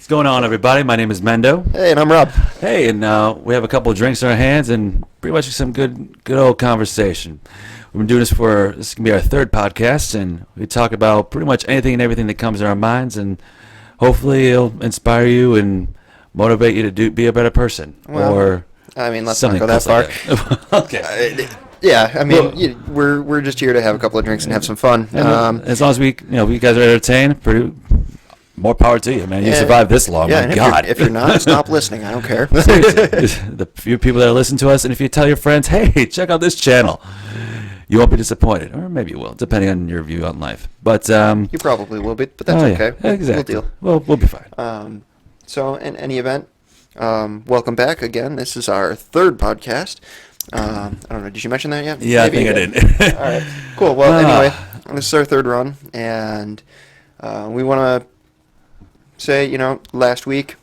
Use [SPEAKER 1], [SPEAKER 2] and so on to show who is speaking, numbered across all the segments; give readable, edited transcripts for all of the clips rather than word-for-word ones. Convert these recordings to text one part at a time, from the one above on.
[SPEAKER 1] What's going on, everybody? My name is Mendo.
[SPEAKER 2] Hey, and I'm Rob.
[SPEAKER 1] Hey, and we have a couple of drinks in our hands and pretty much some good old conversation. We've been doing this is going to be our third podcast, and we talk about pretty much anything and everything that comes in our minds, and hopefully it'll inspire you and motivate you to be a better person.
[SPEAKER 2] Well,
[SPEAKER 1] or
[SPEAKER 2] I mean, let's not go that far.
[SPEAKER 1] Okay.
[SPEAKER 2] Yeah, I mean, we're just here to have a couple of drinks and have some fun.
[SPEAKER 1] As long as we guys are entertained, more power to you, man. You survived this long.
[SPEAKER 2] Yeah,
[SPEAKER 1] My
[SPEAKER 2] and
[SPEAKER 1] God.
[SPEAKER 2] if you're not, stop listening. I don't care.
[SPEAKER 1] Seriously, the few people that listen to us, and if you tell your friends, hey, check out this channel, you won't be disappointed, or maybe you will, depending on your view on life. But
[SPEAKER 2] you probably will be, but that's okay.
[SPEAKER 1] Yeah, exactly.
[SPEAKER 2] We'll deal.
[SPEAKER 1] We'll be fine.
[SPEAKER 2] So, in any event, welcome back again. This is our third podcast. I don't know. Did you mention that yet?
[SPEAKER 1] Yeah,
[SPEAKER 2] Maybe
[SPEAKER 1] I think I did.
[SPEAKER 2] All right. Cool. Well, anyway, this is our third run, and we want to say, last week,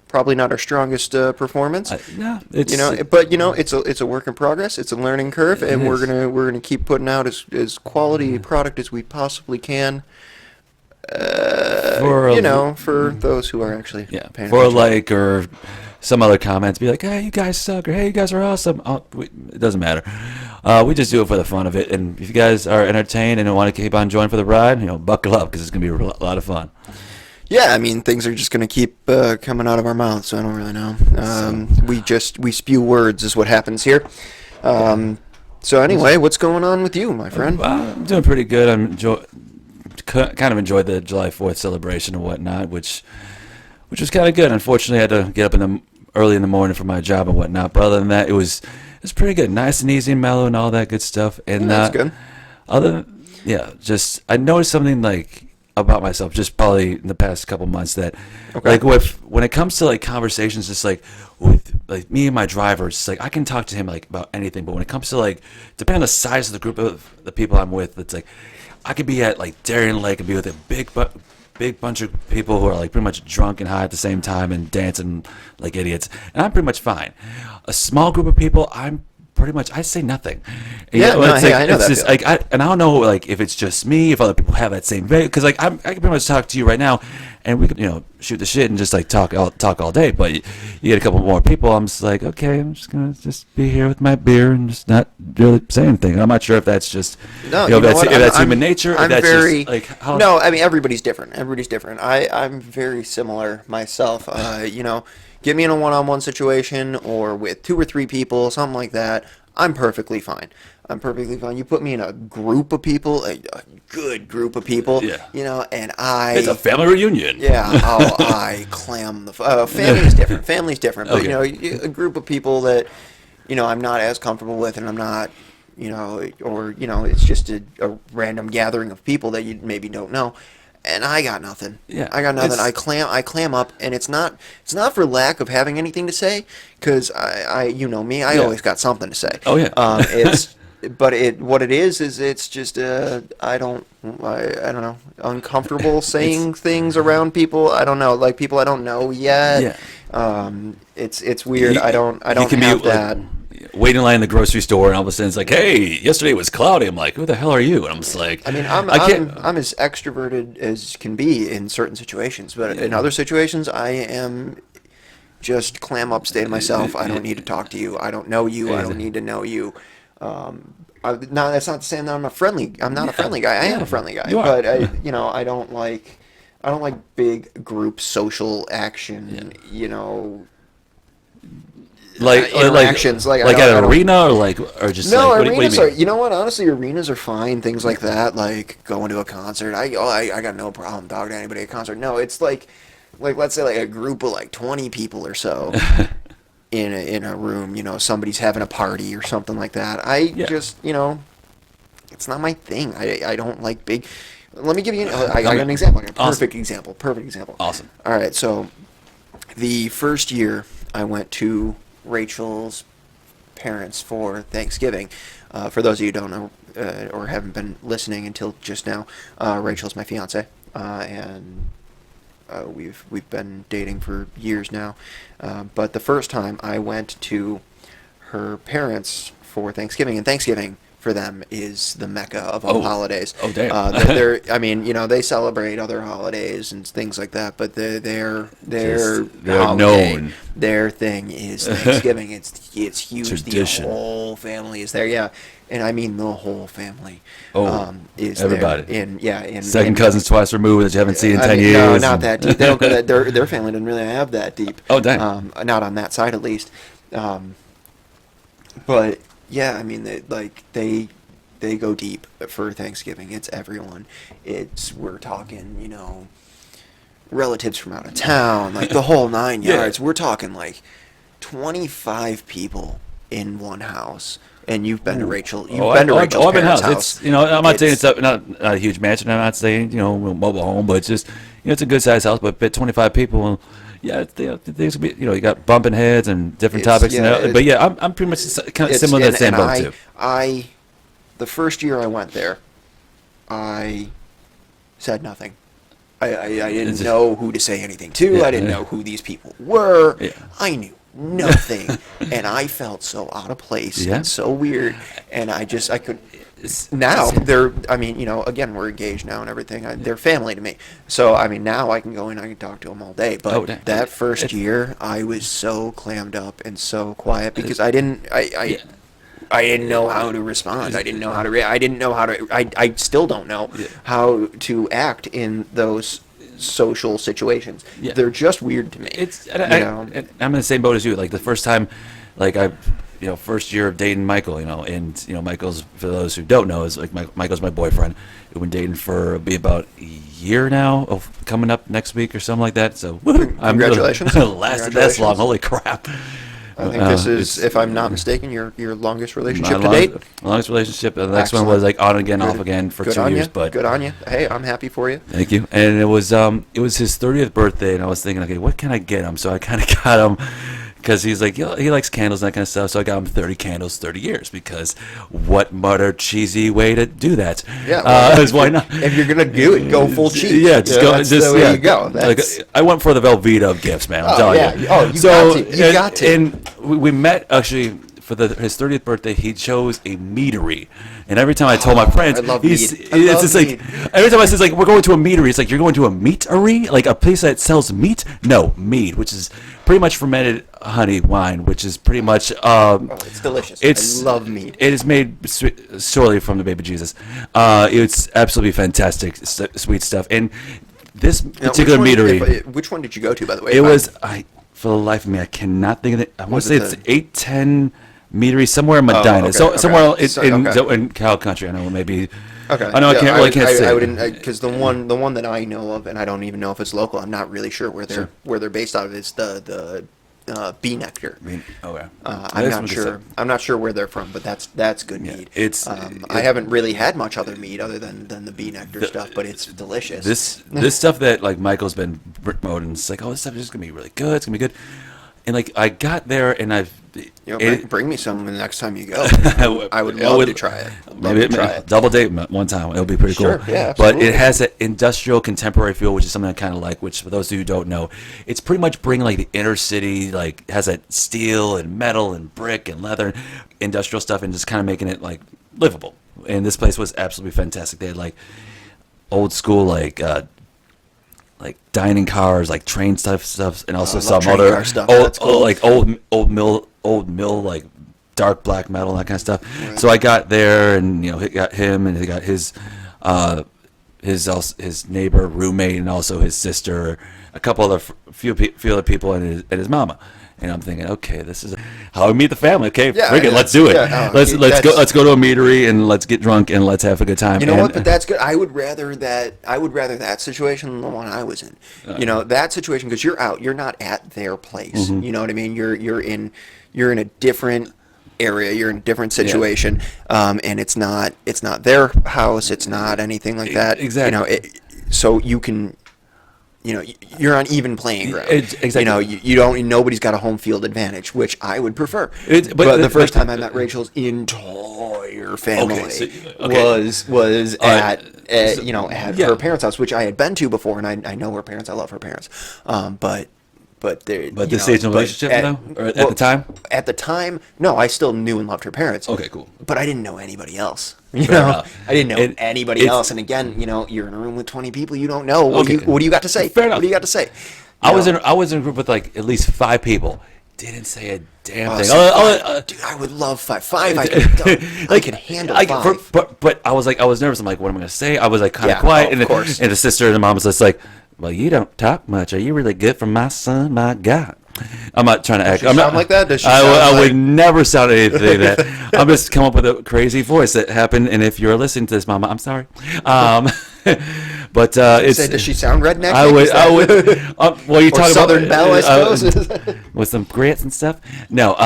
[SPEAKER 2] probably not our strongest performance. It's it's a work in progress. It's a learning curve, and we're gonna keep putting out as quality product as we possibly can. For those who are actually paying
[SPEAKER 1] for
[SPEAKER 2] attention.
[SPEAKER 1] or some other comments, be like, hey, you guys suck, or hey, you guys are awesome. It doesn't matter. We just do it for the fun of it, and if you guys are entertained and want to keep on joining for the ride, buckle up because it's gonna be a lot of fun.
[SPEAKER 2] Yeah, I mean, things are just going to keep coming out of our mouths, so I don't really know. We spew words is what happens here. So anyway, what's going on with you, my friend?
[SPEAKER 1] I'm doing pretty good. Kind of enjoyed the July 4th celebration and whatnot, which was kind of good. Unfortunately, I had to get up early in the morning for my job and whatnot, but other than that, it was pretty good. Nice and easy and mellow and all that good stuff. And
[SPEAKER 2] that's good.
[SPEAKER 1] I noticed something about myself just probably in the past couple months that when it comes to conversations just with me and my driver, it's I can talk to him about anything, but when it comes to depending on the size of the group of the people I'm with, it's I could be at Darien Lake and be with a big bunch of people who are pretty much drunk and high at the same time and dancing like idiots, and I'm pretty much fine. A small group of people, I'm pretty much, I say nothing.
[SPEAKER 2] I know that.
[SPEAKER 1] Just, I don't know if it's just me, if other people have that same way, because I can pretty much talk to you right now, and we could shoot the shit and just talk all day. But you get a couple more people, I'm just okay, I'm just gonna be here with my beer and just not really say anything. I'm not sure if that's just if that's human nature.
[SPEAKER 2] I'm
[SPEAKER 1] or that's
[SPEAKER 2] very
[SPEAKER 1] just,
[SPEAKER 2] no. I mean, everybody's different. I'm very similar myself. Get me in a one-on-one situation or with 2 or 3 people, something like that. I'm perfectly fine. You put me in a group of people, a good group of people, and
[SPEAKER 1] it's a family reunion.
[SPEAKER 2] Yeah, I clam the... family's different. But, a group of people that, I'm not as comfortable with, and I'm not, it's just a random gathering of people that you maybe don't know. And I got nothing.
[SPEAKER 1] Yeah,
[SPEAKER 2] I got nothing. I clam up, and it's not for lack of having anything to say, because I me, I always got something to say.
[SPEAKER 1] Oh yeah.
[SPEAKER 2] What it is it's just I don't know, uncomfortable saying things around people. I don't know, people I don't know yet. Yeah. It's weird. I don't have that.
[SPEAKER 1] Waiting in line in the grocery store, and all of a sudden it's hey, yesterday was cloudy. I'm who the hell are you? And I'm just
[SPEAKER 2] I mean, I'm as extroverted as can be in certain situations, but in other situations, I am just clam up, stay to myself. I don't need to talk to you. I don't know you. I don't need to know you. That's not to say that I'm not a friendly guy. I am a friendly guy, but I don't like big group social action. Interactions
[SPEAKER 1] at an arena or just
[SPEAKER 2] no,
[SPEAKER 1] what
[SPEAKER 2] arenas
[SPEAKER 1] do you mean?
[SPEAKER 2] are, you know what, honestly, arenas are fine, things like that, going to a concert. I got no problem talking to anybody at a concert. No, it's let's say a group of 20 people or so in a room, somebody's having a party or something like that. Just it's not my thing. I don't like big. Let me give you I got an example. Perfect example.
[SPEAKER 1] Awesome.
[SPEAKER 2] All right, so the first year I went to Rachel's parents for Thanksgiving. For those of you who don't know or haven't been listening until just now, Rachel's my fiance, and we've been dating for years now. But the first time I went to her parents for Thanksgiving, and Thanksgiving for them is the mecca of all holidays.
[SPEAKER 1] Oh, damn.
[SPEAKER 2] I mean, they celebrate other holidays and things like that, but they're holiday,
[SPEAKER 1] known.
[SPEAKER 2] their thing is Thanksgiving. It's huge.
[SPEAKER 1] Tradition.
[SPEAKER 2] The whole family is there. Yeah, and I mean the whole family. Is
[SPEAKER 1] everybody.
[SPEAKER 2] there.
[SPEAKER 1] Second cousins twice removed that you haven't seen in 10 years.
[SPEAKER 2] No, not that deep. They don't go that. Their family didn't really have that deep.
[SPEAKER 1] Oh, dang.
[SPEAKER 2] Not on that side, at least. But yeah, I mean, they go deep for Thanksgiving. It's everyone. We're talking, relatives from out of town, like the whole 9 yards. We're talking like 25 people in one house. And you've been to Rachel. You've been to Rachel's parents' house.
[SPEAKER 1] It's, I'm not saying it's not a huge mansion. I'm not saying a mobile home, but it's just it's a good sized house. But fit 25 people. And, yeah, things will be. You got bumping heads and different topics. But yeah, I'm pretty much kind of similar to the same boat too.
[SPEAKER 2] The first year I went there, I said nothing. I didn't know who to say anything to.
[SPEAKER 1] Yeah,
[SPEAKER 2] I didn't know who these people were.
[SPEAKER 1] Yeah.
[SPEAKER 2] I knew nothing, and I felt so out of place and so weird. And I could. Now again, we're engaged now and everything. They're family to me. So I mean, now I can go in, I can talk to them all day. But that first year, I was so clammed up and so quiet because I didn't know how to respond. I didn't know how to react. I didn't know how to. I still don't know how to act in those social situations. Yeah. They're just weird to me.
[SPEAKER 1] I'm in the same boat as you. Like the first time, like first year of dating Michael, and Michael's, for those who don't know, is like Michael's my boyfriend. We've been dating for about a year now, coming up next week or something like that. So
[SPEAKER 2] congratulations!
[SPEAKER 1] Lasted that long. Holy crap!
[SPEAKER 2] I think this is, if I'm not mistaken, your longest relationship to date.
[SPEAKER 1] Longest relationship. The next one was like on again, off again for 2 years. But
[SPEAKER 2] good on you. Hey, I'm happy for you.
[SPEAKER 1] Thank you. And it was his 30th birthday, and I was thinking, okay, what can I get him? So I kind of got him. Because he's like, he likes candles and that kind of stuff. So I got him 30 candles, 30 years. Because what mutter cheesy way to do that?
[SPEAKER 2] Yeah.
[SPEAKER 1] Why not?
[SPEAKER 2] If you're gonna do it, go full cheese.
[SPEAKER 1] Yeah, that's the way
[SPEAKER 2] you go.
[SPEAKER 1] Like, I went for the Velveeta of gifts, man. I'm telling you.
[SPEAKER 2] Oh, you got to.
[SPEAKER 1] And we met actually for his 30th birthday. He chose a meadery. And every time I told my friends,
[SPEAKER 2] I love
[SPEAKER 1] it's
[SPEAKER 2] meat.
[SPEAKER 1] just like every time I says like we're going to a meadery, it's like you're going to a meatery, like a place that sells meat. No, mead, which is pretty much fermented honey wine, which is pretty much.
[SPEAKER 2] It's delicious. I love mead.
[SPEAKER 1] It is made solely from the baby Jesus. It's absolutely fantastic, sweet stuff. And this particular meadery.
[SPEAKER 2] Which one did you go to, by the way?
[SPEAKER 1] It was for the life of me, I cannot think of it. I want to say it's 810. Meadery somewhere in Medina, somewhere in Cal Country. I know maybe.
[SPEAKER 2] Okay.
[SPEAKER 1] I know I can't say.
[SPEAKER 2] I wouldn't because the one that I know of, and I don't even know if it's local. I'm not really sure where they're based out of. Is the bee nectar.
[SPEAKER 1] Okay.
[SPEAKER 2] I'm not sure where they're from, but that's good mead. I haven't really had much other mead other than the bee nectar stuff, but it's delicious.
[SPEAKER 1] This stuff that like Michael's been promoting, it's like, oh, this stuff is just gonna be really good. It's gonna be good. And like I got there and
[SPEAKER 2] bring me some the next time you go. I would love to try it.
[SPEAKER 1] Maybe double date one time. It'll be pretty cool.
[SPEAKER 2] Sure, yeah, absolutely.
[SPEAKER 1] But it has an industrial contemporary feel, which is something I kind of like. Which for those who don't know, it's pretty much bringing like the inner city, like has that steel and metal and brick and leather, industrial stuff, and just kind of making it like livable. And this place was absolutely fantastic. They had like old school like dining cars, like train stuff, and also some other old mill, like dark black metal and that kind of stuff. Right. So I got there, and he got him, and he got his neighbor, roommate, and also his sister, a couple other few other people, and his mama. And I'm thinking, okay, this is how we meet the family. Okay, let's do it. Yeah, let's go to a meadery and let's get drunk and let's have a good time.
[SPEAKER 2] You know what? But that's good. I would rather that situation than the one I was in. That situation, because you're out, you're not at their place. Mm-hmm. You know what I mean? You're in a different area. You're in a different situation, and it's not their house. It's not anything like that.
[SPEAKER 1] Exactly.
[SPEAKER 2] So you can. You're on even playing ground.
[SPEAKER 1] Exactly.
[SPEAKER 2] You don't. Nobody's got a home field advantage, which I would prefer. But the first time I met Rachel's entire family was at her parents' house, which I had been to before, and I know her parents. I love her parents. But But there,
[SPEAKER 1] But
[SPEAKER 2] you
[SPEAKER 1] this
[SPEAKER 2] know,
[SPEAKER 1] stage in a
[SPEAKER 2] but
[SPEAKER 1] relationship, though? Or at the time?
[SPEAKER 2] At the time, no, I still knew and loved her parents.
[SPEAKER 1] Okay, cool.
[SPEAKER 2] But I didn't know anybody else. You
[SPEAKER 1] Fair
[SPEAKER 2] know,
[SPEAKER 1] enough.
[SPEAKER 2] I didn't know anybody
[SPEAKER 1] it's-
[SPEAKER 2] else. And again, you know, you're in a room with 20 people. You don't know.
[SPEAKER 1] Okay.
[SPEAKER 2] What do you got to say?
[SPEAKER 1] Fair enough.
[SPEAKER 2] What do you got to say?
[SPEAKER 1] I was in a group with like at least 5 people. Didn't say a damn thing.
[SPEAKER 2] Dude, I would love five. I could handle five.
[SPEAKER 1] But I was nervous. I'm like, what am I gonna say? I was like kind of
[SPEAKER 2] Yeah,
[SPEAKER 1] quiet,
[SPEAKER 2] of
[SPEAKER 1] and
[SPEAKER 2] course.
[SPEAKER 1] and the sister and the mom was just like, well, you don't talk much. Are you really good for my son? My God. I'm not trying to act.
[SPEAKER 2] she
[SPEAKER 1] I'm
[SPEAKER 2] sound
[SPEAKER 1] not,
[SPEAKER 2] like that? Does she
[SPEAKER 1] I,
[SPEAKER 2] sound
[SPEAKER 1] I
[SPEAKER 2] like-
[SPEAKER 1] would never sound anything like that. I'm just come up with a crazy voice that happened. And if you're listening to this, Mama, I'm sorry. But it's.
[SPEAKER 2] Does she sound redneck?
[SPEAKER 1] I would. Well, you
[SPEAKER 2] Or
[SPEAKER 1] talk
[SPEAKER 2] Southern
[SPEAKER 1] about
[SPEAKER 2] Belle, I suppose.
[SPEAKER 1] with some grits and stuff. No,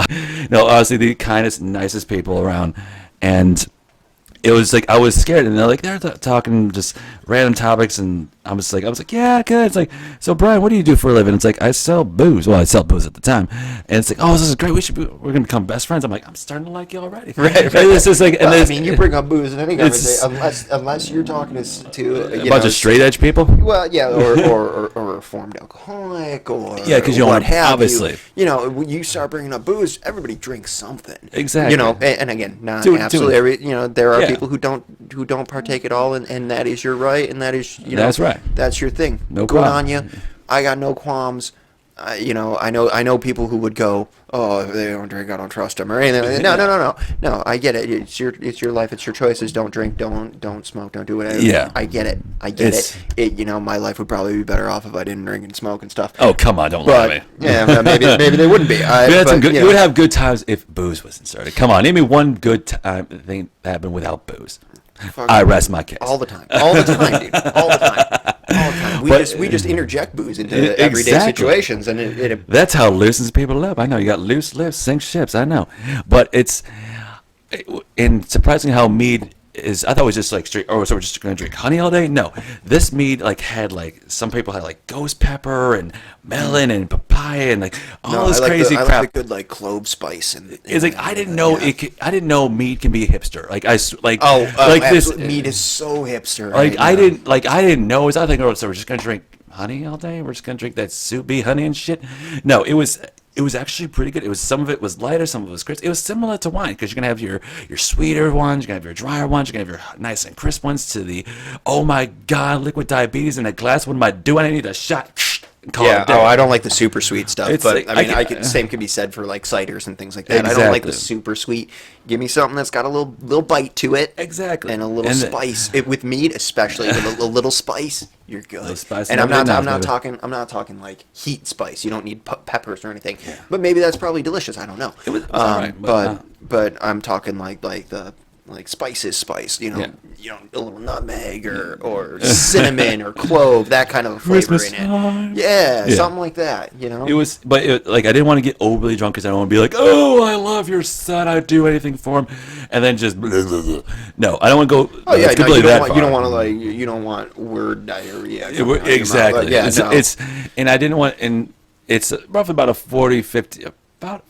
[SPEAKER 1] no. Honestly, the kindest, nicest people around, and it was like I was scared, and they're talking just random topics, and I was like, yeah, good. It's like, so Brian, what do you do for a living? It's like, I sell booze. Well, I sell booze at the time, and it's like, oh, this is great. We're gonna become best friends. I'm like, I'm starting to like you already.
[SPEAKER 2] Right.
[SPEAKER 1] And this is like, and
[SPEAKER 2] Well, I
[SPEAKER 1] this,
[SPEAKER 2] mean, you bring up booze in any
[SPEAKER 1] It's-
[SPEAKER 2] conversation, unless you're talking to
[SPEAKER 1] a bunch of straight edge people.
[SPEAKER 2] Well, yeah, or a reformed alcoholic, or
[SPEAKER 1] Yeah, 'cause you don't
[SPEAKER 2] what
[SPEAKER 1] wanna-
[SPEAKER 2] have
[SPEAKER 1] obviously.
[SPEAKER 2] You know, when you start bringing up booze, everybody drinks something.
[SPEAKER 1] Exactly.
[SPEAKER 2] You know, and again, not
[SPEAKER 1] To-
[SPEAKER 2] absolutely every. You know, there are
[SPEAKER 1] Yeah.
[SPEAKER 2] people who don't partake at all, and that is your right, and that is
[SPEAKER 1] That's right.
[SPEAKER 2] That's your thing.
[SPEAKER 1] No
[SPEAKER 2] Good
[SPEAKER 1] problem.
[SPEAKER 2] on you. I got no qualms. You know, I know people who would go, oh, if they don't drink, I don't trust them, or anything. Like that. No. I get it. It's your life. It's your choices. Don't drink. Don't smoke. Don't do whatever.
[SPEAKER 1] Yeah.
[SPEAKER 2] I get it. You know, my life would probably be better off if I didn't drink and smoke and stuff.
[SPEAKER 1] Oh, come on, don't lie to me.
[SPEAKER 2] But yeah, well, maybe they wouldn't be.
[SPEAKER 1] You had some good,
[SPEAKER 2] you
[SPEAKER 1] you would
[SPEAKER 2] know,
[SPEAKER 1] have good times if booze was inserted. Come on, name me one good time thing that happened without booze.
[SPEAKER 2] fucking-
[SPEAKER 1] I rest my case.
[SPEAKER 2] all the time, dude, all the time. We just interject booze into everyday
[SPEAKER 1] Exactly.
[SPEAKER 2] situations, and it
[SPEAKER 1] That's how loosens people up. I know you got loose lips, sink ships. I know, but and surprising how mead is. I thought it was just like straight. Oh, so we're just gonna drink honey all day? No, this mead like had like some people had like ghost pepper and melon and papaya and like all this crazy
[SPEAKER 2] I
[SPEAKER 1] crap.
[SPEAKER 2] like the good like clove spice and
[SPEAKER 1] It's like I didn't know I didn't know mead can be a hipster. Like this
[SPEAKER 2] meat is so hipster.
[SPEAKER 1] Like
[SPEAKER 2] right now.
[SPEAKER 1] I didn't know. I think so we're just gonna drink honey all day. We're just gonna drink that soupy honey and shit. No, it was actually pretty good. It was some of it was lighter, some of it was crisp. It was similar to wine because you're gonna have your sweeter ones, you're gonna have your drier ones, you're gonna have your nice and crisp ones. To the oh my god, liquid diabetes in a glass. What am I doing? I need a shot. and call it
[SPEAKER 2] Yeah.
[SPEAKER 1] a day.
[SPEAKER 2] Oh, I don't like the super sweet stuff.
[SPEAKER 1] It's
[SPEAKER 2] But
[SPEAKER 1] like-
[SPEAKER 2] same could be said for like ciders and things like that. I don't like the
[SPEAKER 1] Exactly.
[SPEAKER 2] super sweet. Give me something that's got a little bite to it.
[SPEAKER 1] Exactly.
[SPEAKER 2] And a little
[SPEAKER 1] And
[SPEAKER 2] spice. With meat, especially with a little spice, you're good.
[SPEAKER 1] Little spice
[SPEAKER 2] and
[SPEAKER 1] and
[SPEAKER 2] I'm
[SPEAKER 1] everything
[SPEAKER 2] not
[SPEAKER 1] else, baby.
[SPEAKER 2] I'm not talking like heat spice. You don't need peppers or anything. But maybe that's probably delicious. I don't know.
[SPEAKER 1] It was alright,
[SPEAKER 2] but I'm talking like the spices spice,
[SPEAKER 1] Yeah.
[SPEAKER 2] a little nutmeg or cinnamon or clove, that kind of a flavor
[SPEAKER 1] Christmas
[SPEAKER 2] in it.
[SPEAKER 1] time.
[SPEAKER 2] Yeah,
[SPEAKER 1] Yeah.
[SPEAKER 2] something like that, you know?
[SPEAKER 1] It was, but like I didn't want to get overly drunk because I don't want to be like, oh, I love your son, I'd do anything for him, and then just blah, blah, blah. No, I don't want to go.
[SPEAKER 2] Oh yeah,
[SPEAKER 1] it's
[SPEAKER 2] no,
[SPEAKER 1] completely that
[SPEAKER 2] you don't
[SPEAKER 1] far.
[SPEAKER 2] want to like you don't want word diarrhea.
[SPEAKER 1] It
[SPEAKER 2] coming
[SPEAKER 1] wa-
[SPEAKER 2] out of your mouth.
[SPEAKER 1] exactly.
[SPEAKER 2] Yeah,
[SPEAKER 1] it's,
[SPEAKER 2] no.
[SPEAKER 1] it's and I didn't want, and it's roughly about a 40, 50, about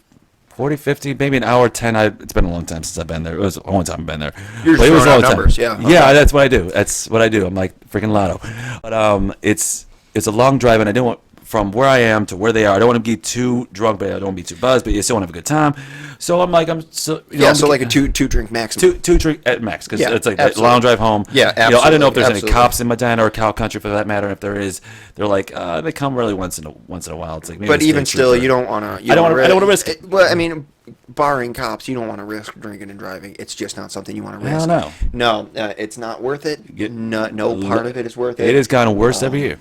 [SPEAKER 1] 40, 50, maybe an hour 10. It's been a long time since I've been there. It was a long time I've been there.
[SPEAKER 2] You're
[SPEAKER 1] But
[SPEAKER 2] just
[SPEAKER 1] it was
[SPEAKER 2] throwing
[SPEAKER 1] a long
[SPEAKER 2] out numbers,
[SPEAKER 1] time.
[SPEAKER 2] yeah.
[SPEAKER 1] Yeah,
[SPEAKER 2] Okay.
[SPEAKER 1] that's what I do. That's what I do. I'm like freaking Lotto. But it's a long drive, and I didn't want from where I am to where they are. I don't want to be too drunk, but I don't want to be too buzzed. But you still want to have a good time. So I'm like, so
[SPEAKER 2] like a two drink maximum.
[SPEAKER 1] two drink at max because
[SPEAKER 2] Yeah,
[SPEAKER 1] it's like a
[SPEAKER 2] absolutely.
[SPEAKER 1] long drive home.
[SPEAKER 2] Yeah,
[SPEAKER 1] I don't know if there's
[SPEAKER 2] absolutely.
[SPEAKER 1] any cops in Medina or Cow Country for that matter. If there is, they're like they come really once in a while. It's like maybe
[SPEAKER 2] But
[SPEAKER 1] a
[SPEAKER 2] even
[SPEAKER 1] state
[SPEAKER 2] still,
[SPEAKER 1] trooper.
[SPEAKER 2] you don't want to.
[SPEAKER 1] I don't wanna risk it.
[SPEAKER 2] Well, I mean, barring cops, you don't want to risk drinking and driving. It's just not something you want to risk.
[SPEAKER 1] Hell
[SPEAKER 2] No, it's not worth it. No part of it is worth it.
[SPEAKER 1] It has gotten worse every year.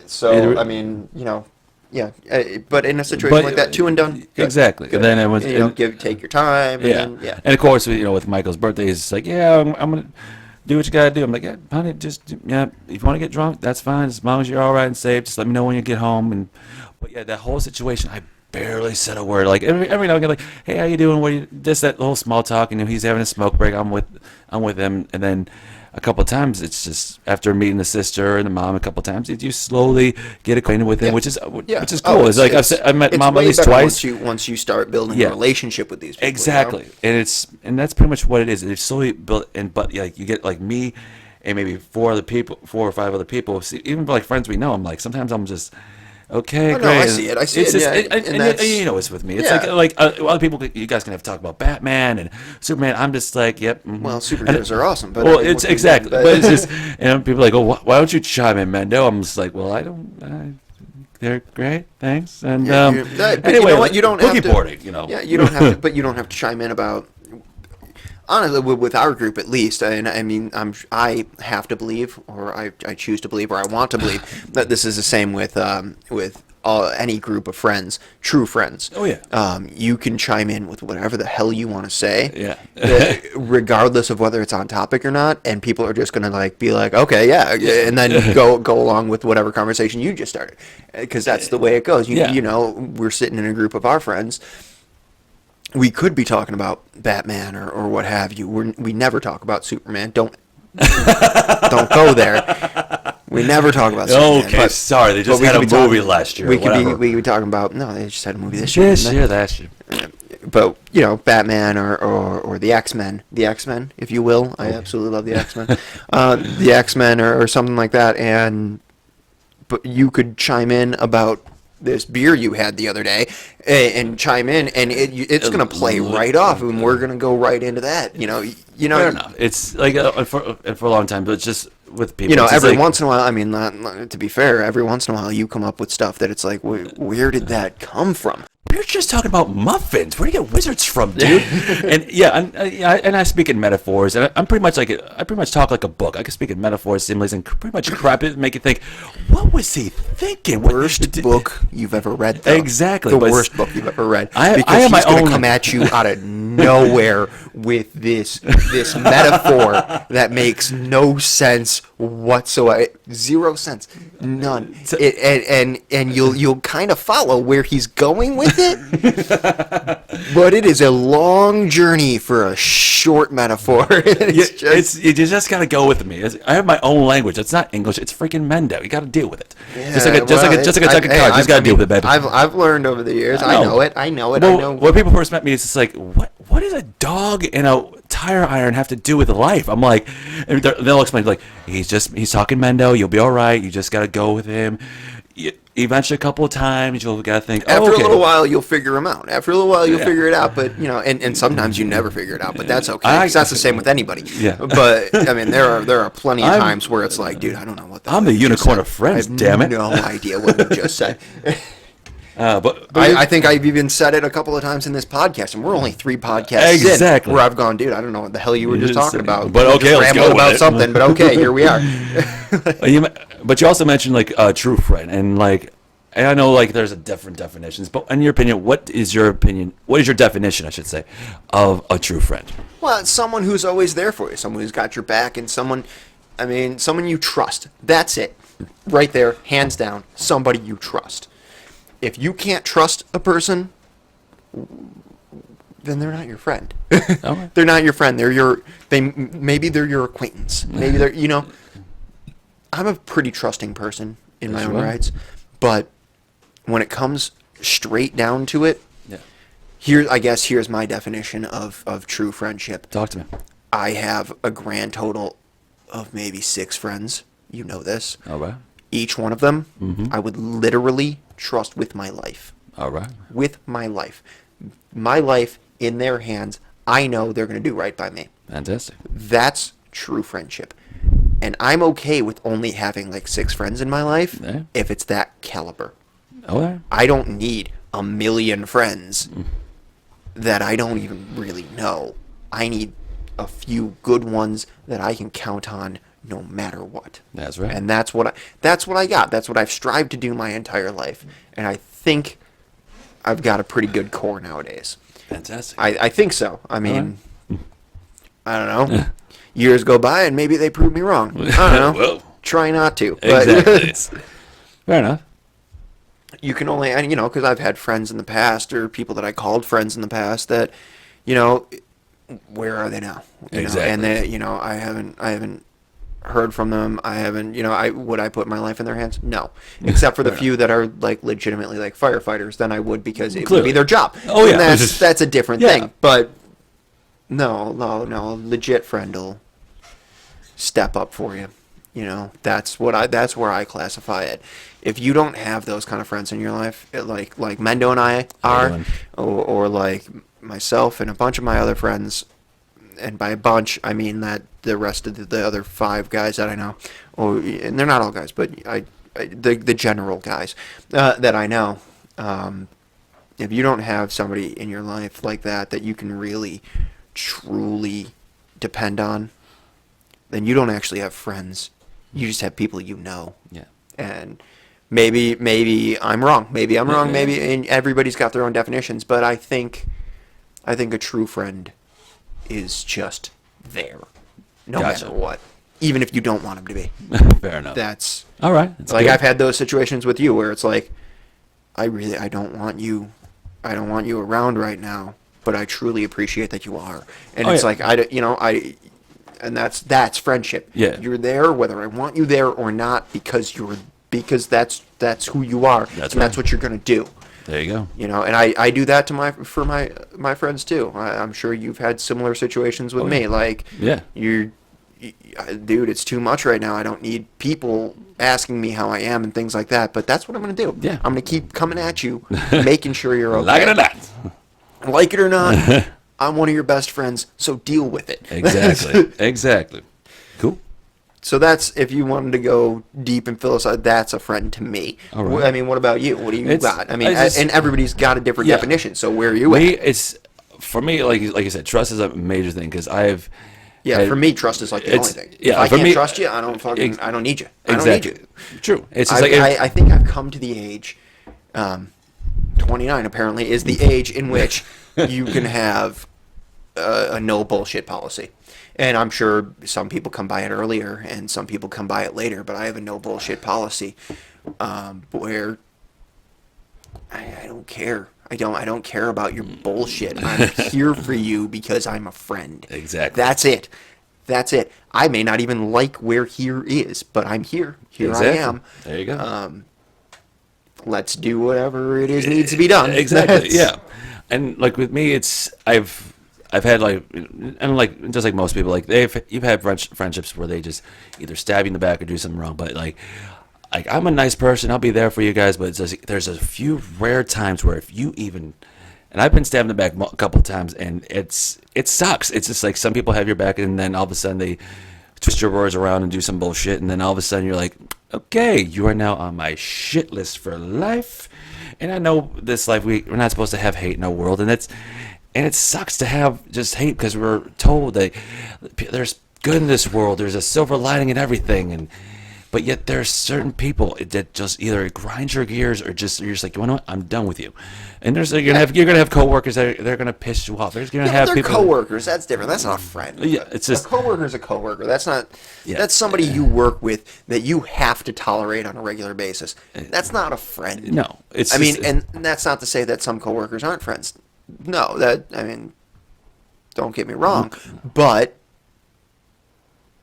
[SPEAKER 2] So I mean, yeah. But in a situation like that, two and done. Good.
[SPEAKER 1] Exactly.
[SPEAKER 2] Good.
[SPEAKER 1] And then it was
[SPEAKER 2] take your time.
[SPEAKER 1] yeah.
[SPEAKER 2] And then,
[SPEAKER 1] And of course, with Michael's birthday, it's like, yeah, I'm gonna do what you gotta do. I'm like, yeah, honey, just if you want to get drunk, that's fine. As long as you're all right and safe, just let me know when you get home. But yeah, that whole situation, I barely said a word. Like every now and again, like, hey, how you doing? What you that whole small talk? He's having a smoke break. I'm with him, and then a couple of times it's just after meeting the sister and the mom a couple of times, you slowly get acquainted with him, which is cool. It's like I met mom at
[SPEAKER 2] way
[SPEAKER 1] least
[SPEAKER 2] better
[SPEAKER 1] twice.
[SPEAKER 2] once you start building a relationship with these people.
[SPEAKER 1] Exactly, and that's pretty much what it is. It's slowly built, but like you get like me and maybe 4 or 5 other people. See, even like friends we know, I'm like sometimes I'm just Okay,
[SPEAKER 2] Oh,
[SPEAKER 1] great.
[SPEAKER 2] no, I see it. I see
[SPEAKER 1] it's
[SPEAKER 2] it.
[SPEAKER 1] Just,
[SPEAKER 2] Yeah,
[SPEAKER 1] and
[SPEAKER 2] that's,
[SPEAKER 1] you know it's with me. It's
[SPEAKER 2] yeah.
[SPEAKER 1] like other people. You guys can have talk about Batman and Superman. I'm just like, yep. Mm-hmm.
[SPEAKER 2] Well, superheroes are awesome, but
[SPEAKER 1] Well,
[SPEAKER 2] I mean,
[SPEAKER 1] it's
[SPEAKER 2] what can you
[SPEAKER 1] exactly.
[SPEAKER 2] do?
[SPEAKER 1] But it's just, people are like, oh, why don't you chime in, Mendo? I'm just like, well, I don't. They're great, thanks. And
[SPEAKER 2] Yeah, but
[SPEAKER 1] anyway,
[SPEAKER 2] you know what? You don't have
[SPEAKER 1] boogie
[SPEAKER 2] to.
[SPEAKER 1] boarding, you know.
[SPEAKER 2] Yeah, you don't have to. But you don't have to chime in about. Honestly, with our group at least, and I mean, I have to believe, or I choose to believe, or I want to believe that this is the same with any group of friends, true friends.
[SPEAKER 1] Oh yeah.
[SPEAKER 2] You can chime in with whatever the hell you want to say.
[SPEAKER 1] Yeah.
[SPEAKER 2] Regardless of whether it's on topic or not, and people are just gonna be like, okay, yeah, and then go along with whatever conversation you just started, because that's the way it goes. You know, we're sitting in a group of our friends. We could be talking about Batman or what have you. We never talk about Superman. Don't go there. We never talk about Superman.
[SPEAKER 1] Okay, sorry. They just had a movie last year.
[SPEAKER 2] We could be talking about they just had a movie this year.
[SPEAKER 1] Last year.
[SPEAKER 2] But Batman or the X-Men, if you will. I absolutely love the X-Men. The X-Men or something like that, but you could chime in about this beer you had the other day and chime in, and it's going to play right off, and we're going to go right into that. You know.
[SPEAKER 1] Fair enough. It's like for a long time, but it's just with people.
[SPEAKER 2] Every once in a while. I mean, to be fair, every once in a while you come up with stuff that it's like, where did that come from?
[SPEAKER 1] We're just talking about muffins. Where do you get wizards from, dude? and I speak in metaphors, and I'm pretty much I pretty much talk like a book. I can speak in metaphors, similes, and pretty much crap it, make you think, what was he thinking?
[SPEAKER 2] Worst book you've ever read, though.
[SPEAKER 1] Exactly.
[SPEAKER 2] The worst book you've ever read.
[SPEAKER 1] I
[SPEAKER 2] because
[SPEAKER 1] have
[SPEAKER 2] he's
[SPEAKER 1] my
[SPEAKER 2] going
[SPEAKER 1] own
[SPEAKER 2] to come at you out of nowhere with this metaphor that makes no sense whatsoever. 0 sense. None. And you'll kind of follow where he's going with it. But it is a long journey for a short metaphor.
[SPEAKER 1] You just gotta go with me. I have my own language. It's not English. It's freaking Mendo. You gotta deal with it.
[SPEAKER 2] Yeah,
[SPEAKER 1] just like a deck of cards. You just gotta deal with it, baby.
[SPEAKER 2] I've learned over the years. I know it. I know.
[SPEAKER 1] When people first met me, it's just like, what does a dog and a tire iron have to do with life? I'm like, and they'll explain like, he's talking Mendo. You'll be all right. You just gotta go with him. Eventually, a couple of times, you'll gotta think.
[SPEAKER 2] After a little while, you'll figure them out. After a little while, you'll figure it out. But and sometimes you never figure it out. But that's okay. Because that's the same with anybody.
[SPEAKER 1] Yeah.
[SPEAKER 2] But I mean, there are plenty of times where it's like, dude, I don't know what.
[SPEAKER 1] I'm the unicorn of friends. Damn it.
[SPEAKER 2] I have no idea what you just said.
[SPEAKER 1] But
[SPEAKER 2] I think I've even said it a couple of times in this podcast, and we're only 3 podcasts in, where I've gone, dude, I don't know what the hell you were just talking about.
[SPEAKER 1] But okay, let's go
[SPEAKER 2] about
[SPEAKER 1] with
[SPEAKER 2] something. But okay, here we are.
[SPEAKER 1] But you also mentioned like a true friend, and I know like there's different definitions. But in your opinion, what is your definition, I should say, of a true friend?
[SPEAKER 2] Well, it's someone who's always there for you, someone who's got your back, and someone you trust. That's it, right there, hands down. Somebody you trust. If you can't trust a person, then they're not your friend.
[SPEAKER 1] Okay.
[SPEAKER 2] They're not your friend. Maybe they're your acquaintance. Maybe they're, I'm a pretty trusting person in my own rights, but when it comes straight down to it, here's my definition of true friendship.
[SPEAKER 1] Talk to me.
[SPEAKER 2] I have a grand total of maybe 6 friends. You know this.
[SPEAKER 1] All right.
[SPEAKER 2] Each one of them, I would literally trust with my life.
[SPEAKER 1] All right.
[SPEAKER 2] With my life. My life in their hands, I know they're going to do right by me.
[SPEAKER 1] Fantastic.
[SPEAKER 2] That's true friendship. And I'm okay with only having like 6 friends in my life if it's that caliber.
[SPEAKER 1] Okay.
[SPEAKER 2] I don't need a million friends that I don't even really know. I need a few good ones that I can count on no matter what.
[SPEAKER 1] That's right.
[SPEAKER 2] And that's what I got. That's what I've strived to do my entire life. And I think I've got a pretty good core nowadays.
[SPEAKER 1] Fantastic.
[SPEAKER 2] I think so. I mean, I don't know. Years go by and maybe they prove me wrong. I don't know.
[SPEAKER 1] Well,
[SPEAKER 2] try not to.
[SPEAKER 1] Exactly. Fair enough.
[SPEAKER 2] You can only, and because I've had friends in the past or people that I called friends in the past that, where are they now?
[SPEAKER 1] Exactly.
[SPEAKER 2] And they, I haven't heard from them. I haven't, would I put my life in their hands? No, except for the few that are like legitimately like firefighters. Then I would, because it would be their job.
[SPEAKER 1] Oh yeah,
[SPEAKER 2] and that's a different thing. But no, legit friend will step up for you. That's where I classify it. If you don't have those kind of friends in your life, like Mendo and I are, or like myself and a bunch of my other friends, and by a bunch I mean that the rest of the other 5 guys that I know, and they're not all guys, but the general guys that I know. If you don't have somebody in your life like that you can really, truly depend on, then you don't actually have friends. You just have people you know.
[SPEAKER 1] Yeah.
[SPEAKER 2] And maybe I'm wrong. Maybe I'm wrong. Maybe and everybody's got their own definitions. But I think a true friend is just there, no matter what. Even if you don't want him to be.
[SPEAKER 1] Fair enough.
[SPEAKER 2] That's
[SPEAKER 1] all right. That's
[SPEAKER 2] like
[SPEAKER 1] good.
[SPEAKER 2] I've had those situations with you where it's like, I don't want you around right now, but I truly appreciate that you are. And it's like and that's friendship.
[SPEAKER 1] Yeah.
[SPEAKER 2] You're there whether I want you there or not because that's who you are.
[SPEAKER 1] That's
[SPEAKER 2] and that's what you're going to do.
[SPEAKER 1] There you go.
[SPEAKER 2] And I do that to for my friends too. I'm sure you've had similar situations with me. Like, dude, it's too much right now. I don't need people asking me how I am and things like that. But that's what I'm going to do.
[SPEAKER 1] Yeah.
[SPEAKER 2] I'm going to keep coming at you, making sure you're okay.
[SPEAKER 1] Like it or not.
[SPEAKER 2] Like it or not, I'm one of your best friends, so deal with it.
[SPEAKER 1] Exactly. Cool.
[SPEAKER 2] So that's, if you wanted to go deep and philosophical, that's a friend to me.
[SPEAKER 1] All right.
[SPEAKER 2] I mean, what about you? What do you got? I mean,
[SPEAKER 1] just,
[SPEAKER 2] and everybody's got a different definition. So where are you
[SPEAKER 1] at? For me, like you said, trust is a major thing because I've.
[SPEAKER 2] Yeah, for me, trust is like the only thing.
[SPEAKER 1] Yeah,
[SPEAKER 2] if I can't trust you, I don't need you. I don't need you.
[SPEAKER 1] True. It's just
[SPEAKER 2] I think I've come to the age, 29 apparently, is the age in which you can have a no bullshit policy. And I'm sure some people come by it earlier and some people come by it later, but I have a no bullshit policy where I don't care. I don't care about your bullshit. I'm here for you because I'm a friend.
[SPEAKER 1] Exactly.
[SPEAKER 2] That's it. I may not even like where here is, but I'm here. Here I am.
[SPEAKER 1] There you go.
[SPEAKER 2] Let's do whatever it is needs to be done.
[SPEAKER 1] Exactly. Yeah. And like with me, I've had just like most people, like you've had friendships where they just either stab you in the back or do something wrong, but like I'm a nice person, I'll be there for you guys, but there's a few rare times where if you even, and I've been stabbed in the back a couple of times, and it sucks. It's just like some people have your back, and then all of a sudden they twist your words around and do some bullshit, and then all of a sudden you're like, okay, you are now on my shit list for life. And I know this life, we're not supposed to have hate in our world, and it sucks to have just hate because we're told that there's good in this world, there's a silver lining in everything, but yet there's certain people that just either grind your gears or just you're just like, you know what, I'm done with you. And you're gonna have coworkers that they're gonna piss you off. There's gonna have people.
[SPEAKER 2] Coworkers. That's different. That's not a friend.
[SPEAKER 1] Yeah, it's just
[SPEAKER 2] a coworker's a coworker. That's not. Yeah. That's somebody you work with that you have to tolerate on a regular basis. That's not a friend.
[SPEAKER 1] No,
[SPEAKER 2] and that's not to say that some coworkers aren't friends. No, don't get me wrong, but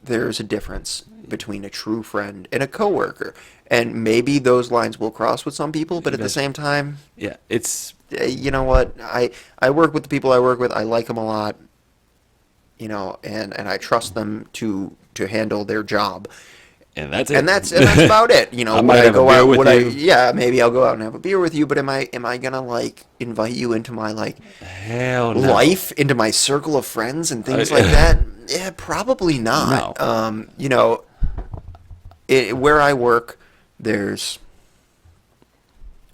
[SPEAKER 2] there's a difference between a true friend and a coworker, and maybe those lines will cross with some people, but at the same time, you know what, I work with the people I work with. I like them a lot, and I trust them to handle their job.
[SPEAKER 1] And that's it.
[SPEAKER 2] And that's about it.
[SPEAKER 1] I might have a beer with you.
[SPEAKER 2] Yeah, maybe I'll go out and have a beer with you. But am I gonna like invite you into my
[SPEAKER 1] hell no.
[SPEAKER 2] life, into my circle of friends and things like that? Yeah, probably not.
[SPEAKER 1] No.
[SPEAKER 2] Where I work, there's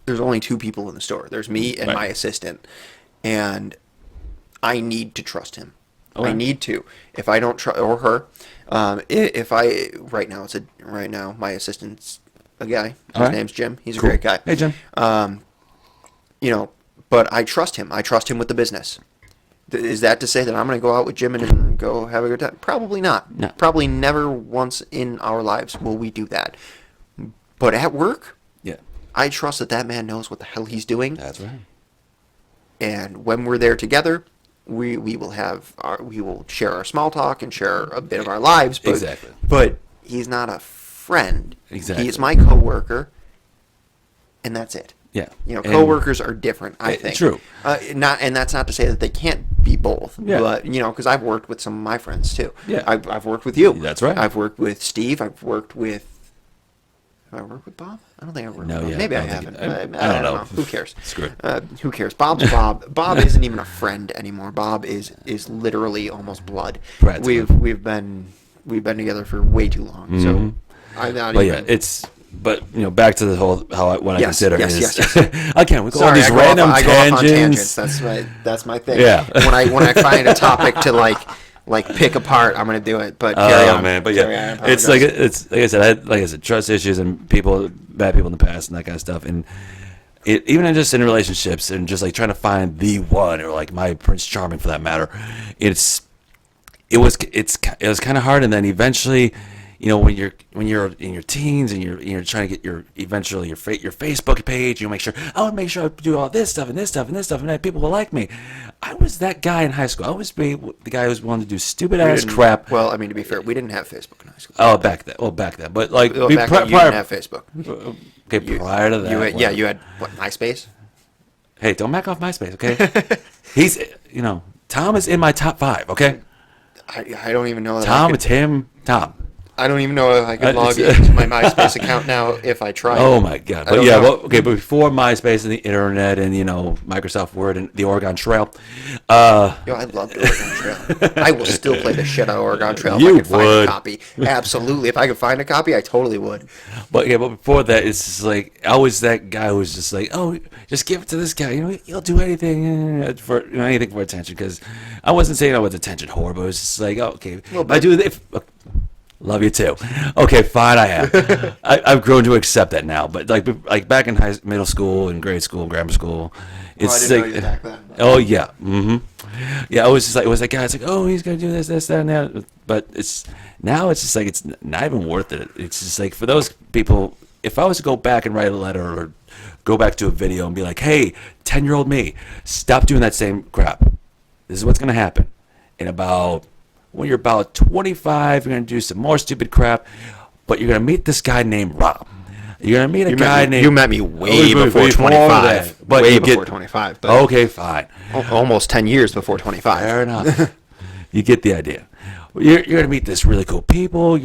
[SPEAKER 2] only 2 people in the store. There's me and my assistant, and I need to trust him. Okay. I need to. If I don't trust, or her, right now my assistant's a guy. His name's Jim. He's a great guy.
[SPEAKER 1] Hey, Jim.
[SPEAKER 2] But I trust him. I trust him with the business. Is that to say that I'm going to go out with Jim and go have a good time? Probably not.
[SPEAKER 1] No.
[SPEAKER 2] Probably never once in our lives will we do that. But at work, I trust that man knows what the hell he's doing.
[SPEAKER 1] That's right.
[SPEAKER 2] And when we're there together, we will share our small talk and share a bit of our lives. But,
[SPEAKER 1] exactly.
[SPEAKER 2] But he's not a friend.
[SPEAKER 1] Exactly.
[SPEAKER 2] He is my coworker, and that's it.
[SPEAKER 1] Yeah.
[SPEAKER 2] Coworkers are different, I think.
[SPEAKER 1] True.
[SPEAKER 2] And that's not to say that they can't be both.
[SPEAKER 1] Yeah.
[SPEAKER 2] But, because I've worked with some of my friends too.
[SPEAKER 1] Yeah.
[SPEAKER 2] I've worked with you.
[SPEAKER 1] That's right.
[SPEAKER 2] I've worked with Steve. Have I worked with Bob? I don't think I've worked with Bob.
[SPEAKER 1] Yeah,
[SPEAKER 2] Maybe I
[SPEAKER 1] think
[SPEAKER 2] haven't.
[SPEAKER 1] I don't know.
[SPEAKER 2] Who cares?
[SPEAKER 1] Screw it.
[SPEAKER 2] Who cares? Bob's Bob. Bob isn't even a friend anymore. Bob is literally almost blood.
[SPEAKER 1] Brad's
[SPEAKER 2] We've been together for way too long. So I'm not
[SPEAKER 1] But
[SPEAKER 2] even.
[SPEAKER 1] back to the whole what I consider is again we go on
[SPEAKER 2] Sorry,
[SPEAKER 1] these
[SPEAKER 2] I
[SPEAKER 1] random
[SPEAKER 2] go off on
[SPEAKER 1] tangents.
[SPEAKER 2] That's my thing.
[SPEAKER 1] Yeah.
[SPEAKER 2] When I find a topic to like pick apart, I'm gonna do it. But carry on.
[SPEAKER 1] Man, but
[SPEAKER 2] Carry on, I
[SPEAKER 1] it's
[SPEAKER 2] apologize.
[SPEAKER 1] like I said, trust issues and bad people in the past and that kind of stuff, and even just in relationships and just like trying to find the one or like my Prince Charming for that matter, it was kind of hard, and then eventually. When you're in your teens and you're trying to get your Facebook page, make sure I do all this stuff and this stuff and this stuff, and that people will like me. I was that guy in high school. I was the guy who was willing to do stupid ass crap.
[SPEAKER 2] Well, I mean, to be fair, we didn't have Facebook in high school.
[SPEAKER 1] Oh, back then, but like
[SPEAKER 2] back then, you didn't have Facebook.
[SPEAKER 1] Okay, prior to that,
[SPEAKER 2] You had what, MySpace?
[SPEAKER 1] Hey, don't back off MySpace, okay? He's Tom is in my top 5, okay?
[SPEAKER 2] I don't even know that
[SPEAKER 1] Tom, it's him, Tom.
[SPEAKER 2] I don't even know if I could log into my MySpace account now if I tried.
[SPEAKER 1] Oh my God! But but before MySpace and the internet and Microsoft Word and the Oregon Trail.
[SPEAKER 2] I love the Oregon Trail. I will still play the shit out of Oregon Trail if I could find a copy. Absolutely, if I could find a copy, I totally would.
[SPEAKER 1] But before that, it's just like I was that guy who was just like, just give it to this guy. He'll do anything for anything for attention. Because I wasn't saying I was attention whore, but it was just like, okay, if I do this. Love you too. Okay, fine. I have. I've grown to accept that now. But like back in middle school and grade school and grammar school, it's
[SPEAKER 2] I didn't know you back then.
[SPEAKER 1] Oh yeah, yeah. It was that guy. It's like, he's gonna do this, that, and that. But it's just like it's not even worth it. It's just like for those people, if I was to go back and write a letter or go back to a video and be like, hey, 10-year-old me, stop doing that same crap. This is what's gonna happen when you're about 25, you're going to do some more stupid crap, but you're going to meet this guy named Rob. You're going to meet a guy named...
[SPEAKER 2] You met me way before 25.
[SPEAKER 1] But
[SPEAKER 2] way before 25. But
[SPEAKER 1] okay, fine.
[SPEAKER 2] Almost 10 years before 25.
[SPEAKER 1] Fair enough. You get the idea. You're going to meet this really cool people.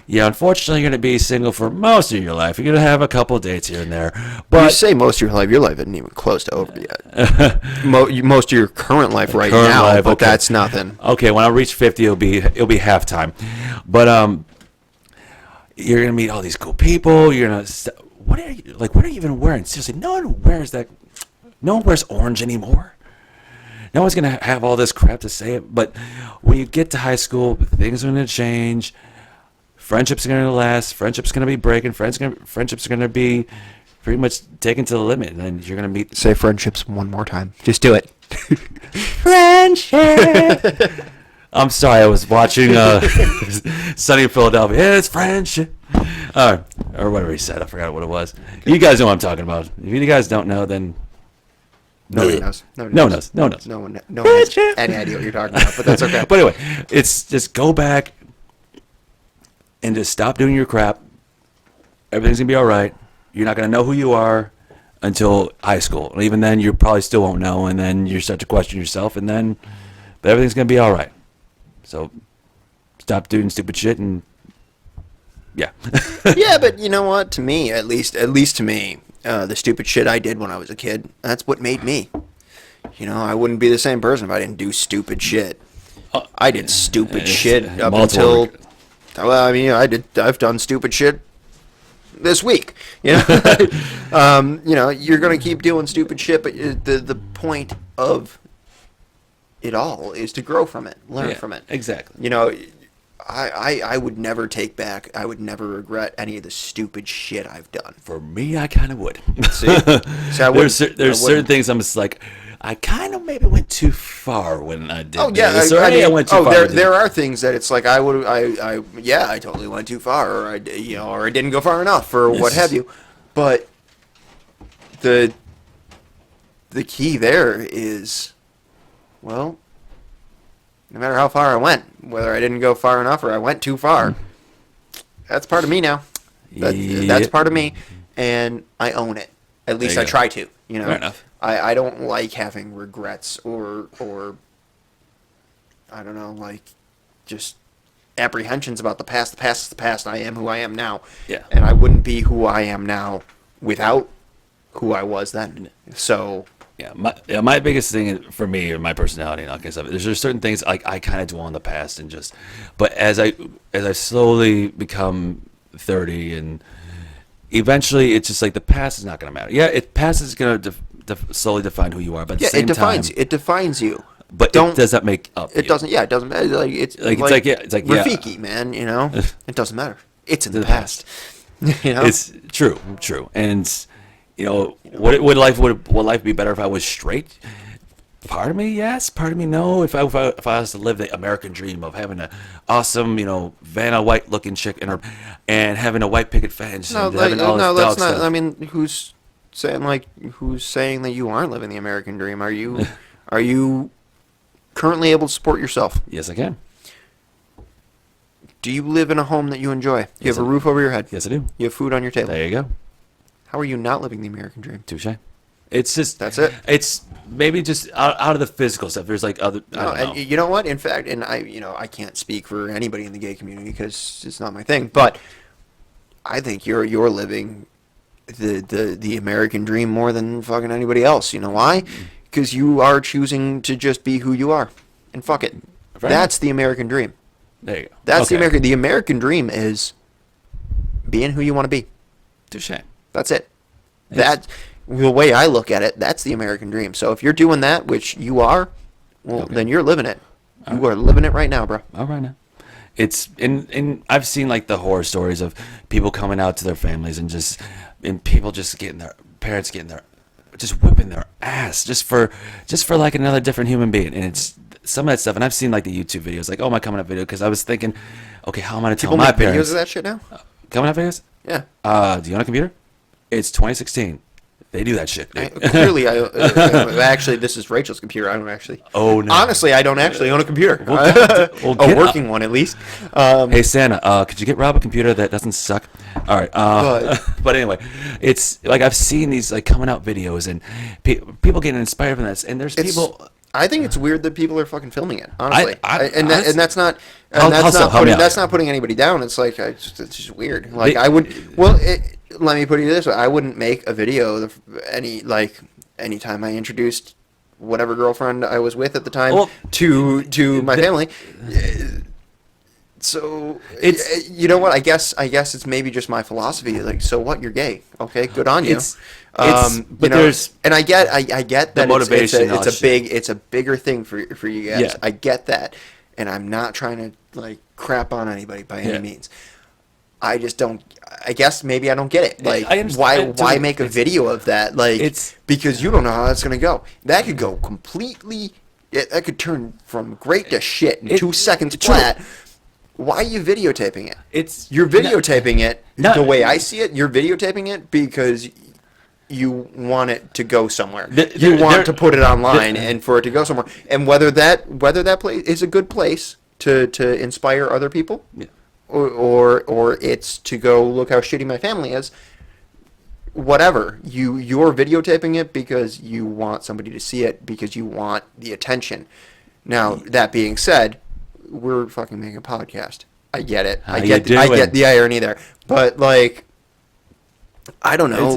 [SPEAKER 1] Unfortunately, you're going to be single for most of your life. You're going to have a couple dates here and there. But
[SPEAKER 2] you say most of your life isn't even close to over yet. Most of your current life now, but okay. That's nothing.
[SPEAKER 1] Okay, when I reach 50, it'll be halftime. But you're going to meet all these cool people. You're going to what are you even wearing? Seriously, no one wears orange anymore. No one's going to have all this crap to say it. But when you get to high school, things are going to change. Friendships are going to last. Friendships are going to be breaking. Friendships are going to be pretty much taken to the limit. And then you're going to meet...
[SPEAKER 2] Say friendships one more time. Just do it.
[SPEAKER 1] Friendship. I'm sorry. I was watching Sunny in Philadelphia. It's friendship. Or whatever he said. I forgot what it was. You guys know what I'm talking about. If you guys don't know, then...
[SPEAKER 2] Nobody knows.
[SPEAKER 1] No one knows.
[SPEAKER 2] No one has any idea what you're talking about, but that's okay.
[SPEAKER 1] But anyway, it's just go back... and just stop doing your crap. Everything's going to be all right. You're not going to know who you are until high school. And even then, you probably still won't know. And then you start to question yourself. But everything's going to be all right. So stop doing stupid shit and yeah.
[SPEAKER 2] Yeah, but you know what? To me, at least to me, the stupid shit I did when I was a kid, that's what made me. I wouldn't be the same person if I didn't do stupid shit. I did stupid shit up until... Well, I mean, I've done stupid shit this week. You're gonna keep doing stupid shit, but the point of it all is to grow from it, learn from it.
[SPEAKER 1] Exactly.
[SPEAKER 2] I would never take back. I would never regret any of the stupid shit I've done.
[SPEAKER 1] For me, I kind of would.
[SPEAKER 2] See,
[SPEAKER 1] there's certain things I'm just like. I kind of maybe went too far when I did.
[SPEAKER 2] Oh yeah,
[SPEAKER 1] this.
[SPEAKER 2] I
[SPEAKER 1] went too far.
[SPEAKER 2] There are things that it's like I totally went too far, or I didn't go far enough, or what have you. But the key there is, well, no matter how far I went, whether I didn't go far enough or I went too far, that's part of me now. That's part of me, and I own it. At least I try to.
[SPEAKER 1] Fair enough.
[SPEAKER 2] I don't like having regrets or I don't know, like, just apprehensions about the past. The past is the past. I am who I am now.
[SPEAKER 1] Yeah.
[SPEAKER 2] And I wouldn't be who I am now without who I was then. So.
[SPEAKER 1] My biggest thing for me, or my personality and all kinds of stuff, there's just certain things like I kind of dwell on the past and just, but as I slowly become 30 and eventually it's just like the past is not going to matter. Yeah, past is going to slowly define who you are, but at the same time,
[SPEAKER 2] it defines you.
[SPEAKER 1] But it does not make up.
[SPEAKER 2] It doesn't. Yeah, it doesn't matter. Like it's like Rafiki, man. You know, it doesn't matter. It's in the past. You know,
[SPEAKER 1] it's true, and you know would life be better if I was straight? Part of me, yes. Part of me, no. If I was to live the American dream of having an awesome, Vanna White looking chick and having a white picket fence and having all this
[SPEAKER 2] that's not.
[SPEAKER 1] stuff.
[SPEAKER 2] I mean, who's saying that you aren't living the American dream? Are you currently able to support yourself?
[SPEAKER 1] Yes, I can.
[SPEAKER 2] Do you live in a home that you enjoy? You
[SPEAKER 1] Yes,
[SPEAKER 2] have a roof over your head?
[SPEAKER 1] Yes, I do.
[SPEAKER 2] You have food on your table?
[SPEAKER 1] There you go.
[SPEAKER 2] How are you not living the American dream?
[SPEAKER 1] Touche. It's just
[SPEAKER 2] That's it.
[SPEAKER 1] It's maybe just out of the physical stuff. There's like other. I don't know.
[SPEAKER 2] And you know what? In fact, and I can't speak for anybody in the gay community because it's not my thing. But I think you're living the American dream more than fucking anybody else. You know why? Because you are choosing to just be who you are, and fuck it.
[SPEAKER 1] Right.
[SPEAKER 2] That's the American dream.
[SPEAKER 1] There you go.
[SPEAKER 2] That's
[SPEAKER 1] Okay.
[SPEAKER 2] the American dream is being who you want to be.
[SPEAKER 1] Touche.
[SPEAKER 2] That's it. That the way I look at it, that's the American dream. So if you're doing that, which you are, well, then you're living it. You are living it right now, bro.
[SPEAKER 1] All right now. It's and I've seen like the horror stories of people coming out to their families and people just getting their parents just whipping their ass just for like another different human being, and it's some of that stuff. And I've seen like the YouTube videos, like my coming up video, because I was thinking, okay, how am I gonna tell
[SPEAKER 2] People
[SPEAKER 1] my
[SPEAKER 2] make videos
[SPEAKER 1] parents
[SPEAKER 2] of that shit now.
[SPEAKER 1] coming up videos?
[SPEAKER 2] Yeah.
[SPEAKER 1] Do you own a computer? It's 2016. They do that shit. Dude.
[SPEAKER 2] Clearly, actually, this is Rachel's computer. I don't actually.
[SPEAKER 1] Oh no.
[SPEAKER 2] Honestly, I don't actually own a computer.
[SPEAKER 1] Well,
[SPEAKER 2] A working one, at least.
[SPEAKER 1] Hey Santa, could you get Rob a computer that doesn't suck? All right. But anyway, it's like I've seen these like coming out videos and people getting inspired from this, and there's people.
[SPEAKER 2] I think it's weird that people are fucking filming it. Honestly, and that's not.
[SPEAKER 1] How
[SPEAKER 2] That's not putting anybody down. It's like it's just weird. Like I would. Well, let me put it this way: I wouldn't make a video anytime I introduced whatever girlfriend I was with at the time to my family. So it's you know what? I guess it's maybe just my philosophy. Like, so what? You're gay. Okay, good on you.
[SPEAKER 1] But there's
[SPEAKER 2] and I get that
[SPEAKER 1] motivation.
[SPEAKER 2] It's a bigger thing for you guys.
[SPEAKER 1] Yeah.
[SPEAKER 2] I get that, and I'm not trying to like crap on anybody by any means. I just don't. I guess maybe I don't get it. Like, why make a video of that? Like, because you don't know how that's gonna go. That could go completely. That could turn from great to shit in 2 seconds flat. Why are you videotaping it? You're videotaping it. The way I see it, you're videotaping it because you want it to go somewhere. You want to put it online and for it to go somewhere. And whether that place is a good place to inspire other people, or it's to go look how shitty my family is. Whatever, you're videotaping it because you want somebody to see it, because you want the attention. Now, that being said, we're fucking making a podcast. I get it. I get the irony there. But like, I don't know.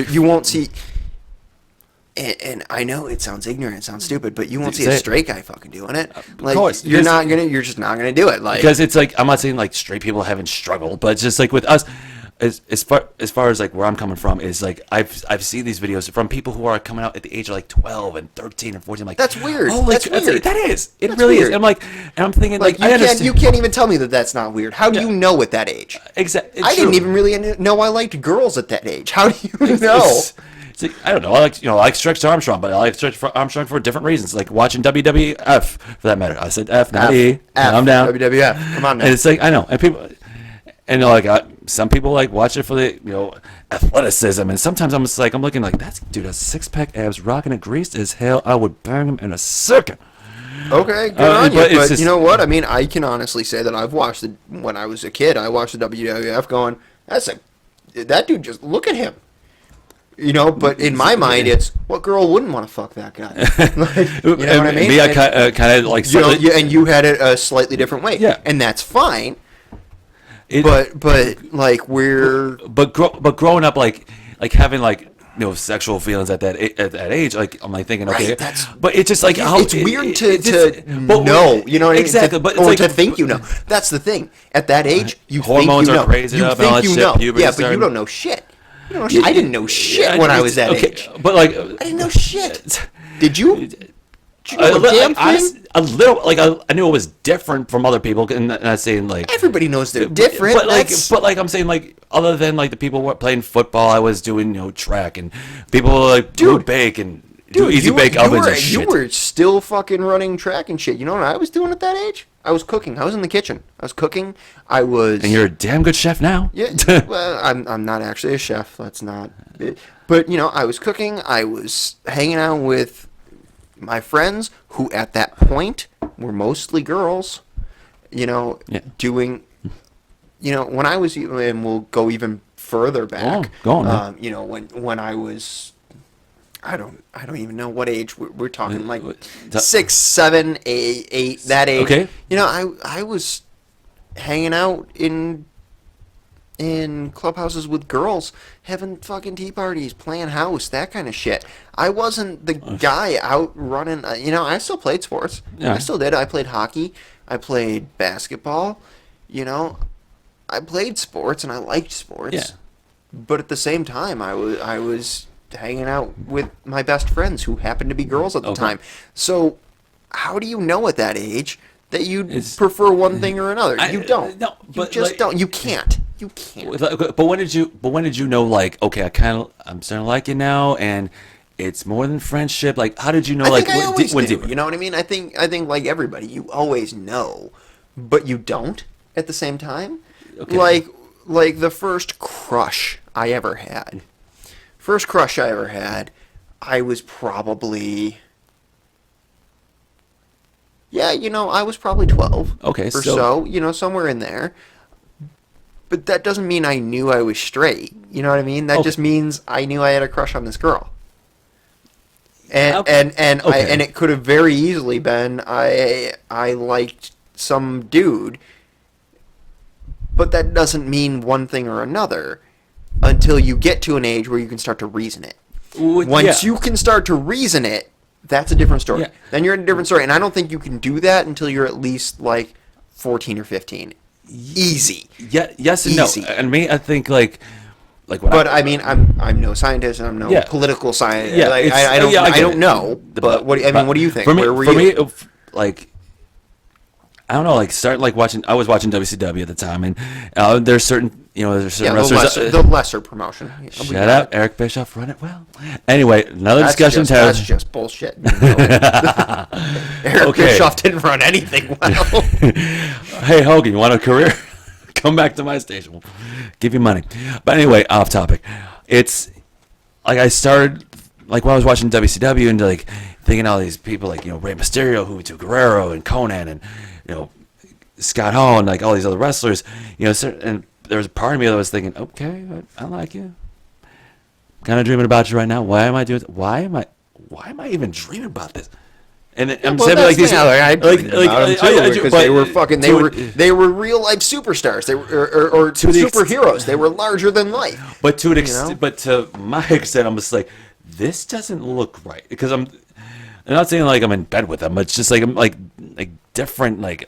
[SPEAKER 2] You won't see. And I know it sounds ignorant, it sounds stupid, but you won't see a straight guy fucking doing it. Like, of course, you're just not gonna do it. Like,
[SPEAKER 1] because it's like, I'm not saying like straight people haven't struggled, but it's just like with us, as far as like where I'm coming from is like I've seen these videos from people who are coming out at the age of like 12 and 13 and 14. I'm like,
[SPEAKER 2] that's weird.
[SPEAKER 1] Oh, like,
[SPEAKER 2] that's weird.
[SPEAKER 1] That is. It that's really weird. Is. I'm like, and I'm thinking like
[SPEAKER 2] you can't even tell me that that's not weird. How do you know at that age?
[SPEAKER 1] Exactly.
[SPEAKER 2] I didn't even really know I liked girls at that age. How do you know?
[SPEAKER 1] It's like, I don't know. I like Stretch Armstrong, but I like Stretch Armstrong for different reasons. Like watching WWF, for that matter. I said F, not E. I'm down.
[SPEAKER 2] WWF. Come on now.
[SPEAKER 1] And it's like, I know, and people, and like some people like watch it for the athleticism, and sometimes I'm just like, I'm looking like, that dude has 6-pack abs, rocking it, greased as hell. I would bang him in a second.
[SPEAKER 2] Okay, good on you. But you know what? I mean, I can honestly say that I've watched when I was a kid. I watched the WWF, going, that dude. Just look at him. You know, but in my mind, it's what girl wouldn't want to fuck that guy? Like, you know what I mean?
[SPEAKER 1] Me, I kind of like
[SPEAKER 2] you know, and you had it a slightly different way.
[SPEAKER 1] Yeah.
[SPEAKER 2] And that's fine. But like
[SPEAKER 1] but growing up like having like sexual feelings at that age, like I'm like thinking, okay, but it's just like how
[SPEAKER 2] it's weird to know, you know what
[SPEAKER 1] exactly,
[SPEAKER 2] I mean?
[SPEAKER 1] but
[SPEAKER 2] or
[SPEAKER 1] it's like,
[SPEAKER 2] to think you know. That's the thing. At that age, you
[SPEAKER 1] hormones
[SPEAKER 2] think you
[SPEAKER 1] are
[SPEAKER 2] know.
[SPEAKER 1] crazy
[SPEAKER 2] You
[SPEAKER 1] up and all
[SPEAKER 2] think
[SPEAKER 1] that
[SPEAKER 2] you
[SPEAKER 1] shit,
[SPEAKER 2] know.
[SPEAKER 1] puberty
[SPEAKER 2] Yeah, but
[SPEAKER 1] starting.
[SPEAKER 2] you don't know shit. You don't know shit. I didn't know shit when I was that age.
[SPEAKER 1] But like,
[SPEAKER 2] I didn't know shit. Did you?
[SPEAKER 1] a little, like I knew it was different from other people, and not saying like
[SPEAKER 2] Everybody knows they're different.
[SPEAKER 1] but like I'm saying, like other than like the people who were playing football, I was doing track, and people like would bake and do easy bake ovens and shit.
[SPEAKER 2] You were still fucking running track and shit. You know what I was doing at that age? I was cooking. I was in the kitchen. I was cooking.
[SPEAKER 1] And you're a damn good chef now.
[SPEAKER 2] Yeah. Well, I'm not actually a chef. That's not it. But I was cooking. I was hanging out with my friends who at that point were mostly girls. Doing. When I was, and we'll go even further back.
[SPEAKER 1] Go on.
[SPEAKER 2] When I was. I don't even know what age we're talking, like 6, 7, 8, that age.
[SPEAKER 1] Okay.
[SPEAKER 2] I was hanging out in clubhouses with girls, having fucking tea parties, playing house, that kind of shit. I wasn't the guy out running. I still played sports.
[SPEAKER 1] Yeah.
[SPEAKER 2] I still did. I played hockey. I played basketball. I played sports and I liked sports.
[SPEAKER 1] Yeah.
[SPEAKER 2] But at the same time, I was hanging out with my best friends who happened to be girls at the time. So how do you know at that age that you prefer one thing or another? You don't.
[SPEAKER 1] No,
[SPEAKER 2] you just don't. You can't. You can't.
[SPEAKER 1] But when did you know, like, okay, I'm starting to like you now, and it's more than friendship? Like, how did you know?
[SPEAKER 2] I
[SPEAKER 1] like,
[SPEAKER 2] think I always
[SPEAKER 1] when
[SPEAKER 2] do.
[SPEAKER 1] deeper?
[SPEAKER 2] You know what I mean? I think like everybody, you always know, but you don't at the same time.
[SPEAKER 1] Okay.
[SPEAKER 2] Like the first crush I ever had. I was probably, I was probably 12.
[SPEAKER 1] Okay,
[SPEAKER 2] or so, somewhere in there. But that doesn't mean I knew I was straight. You know what I mean? That just means I knew I had a crush on this girl. And it could have very easily been I liked some dude. But that doesn't mean one thing or another until you get to an age where you can start to reason it. Once you can start to reason it, that's a different story.
[SPEAKER 1] Yeah.
[SPEAKER 2] Then you're in a different story. And I don't think you can do that until you're at least like 14 or 15. Easy.
[SPEAKER 1] Yeah. Yes and
[SPEAKER 2] Easy.
[SPEAKER 1] no. And me, I think like when
[SPEAKER 2] but I mean, I'm no scientist and I'm no political scientist.
[SPEAKER 1] Yeah,
[SPEAKER 2] like, I don't know. But what do you think? Where were you?
[SPEAKER 1] Like, I don't know. Like, I was watching WCW at the time, and there's certain wrestlers.
[SPEAKER 2] The lesser promotion.
[SPEAKER 1] Shut up, Eric Bischoff. Run it well. Anyway, another discussion.
[SPEAKER 2] That's just bullshit. Eric Bischoff didn't run anything well.
[SPEAKER 1] Hey Hogan, you want a career? Come back to my station. We'll give you money. But anyway, off topic. It's like I started like when I was watching WCW and like thinking all these people like Rey Mysterio, Juventud Guerrero, and Conan, and Scott Hall, and like all these other wrestlers. And there was a part of me that was thinking, okay, I like you. Kind of dreaming about you right now. Why am I doing? Why am I even dreaming about this? And I'm saying like these,
[SPEAKER 2] because they were fucking, they were real life superstars. They were or superheroes. They were larger than life.
[SPEAKER 1] But to an extent, but to my extent, I'm just like, this doesn't look right because I'm not saying like I'm in bed with them. It's just like I'm like different, like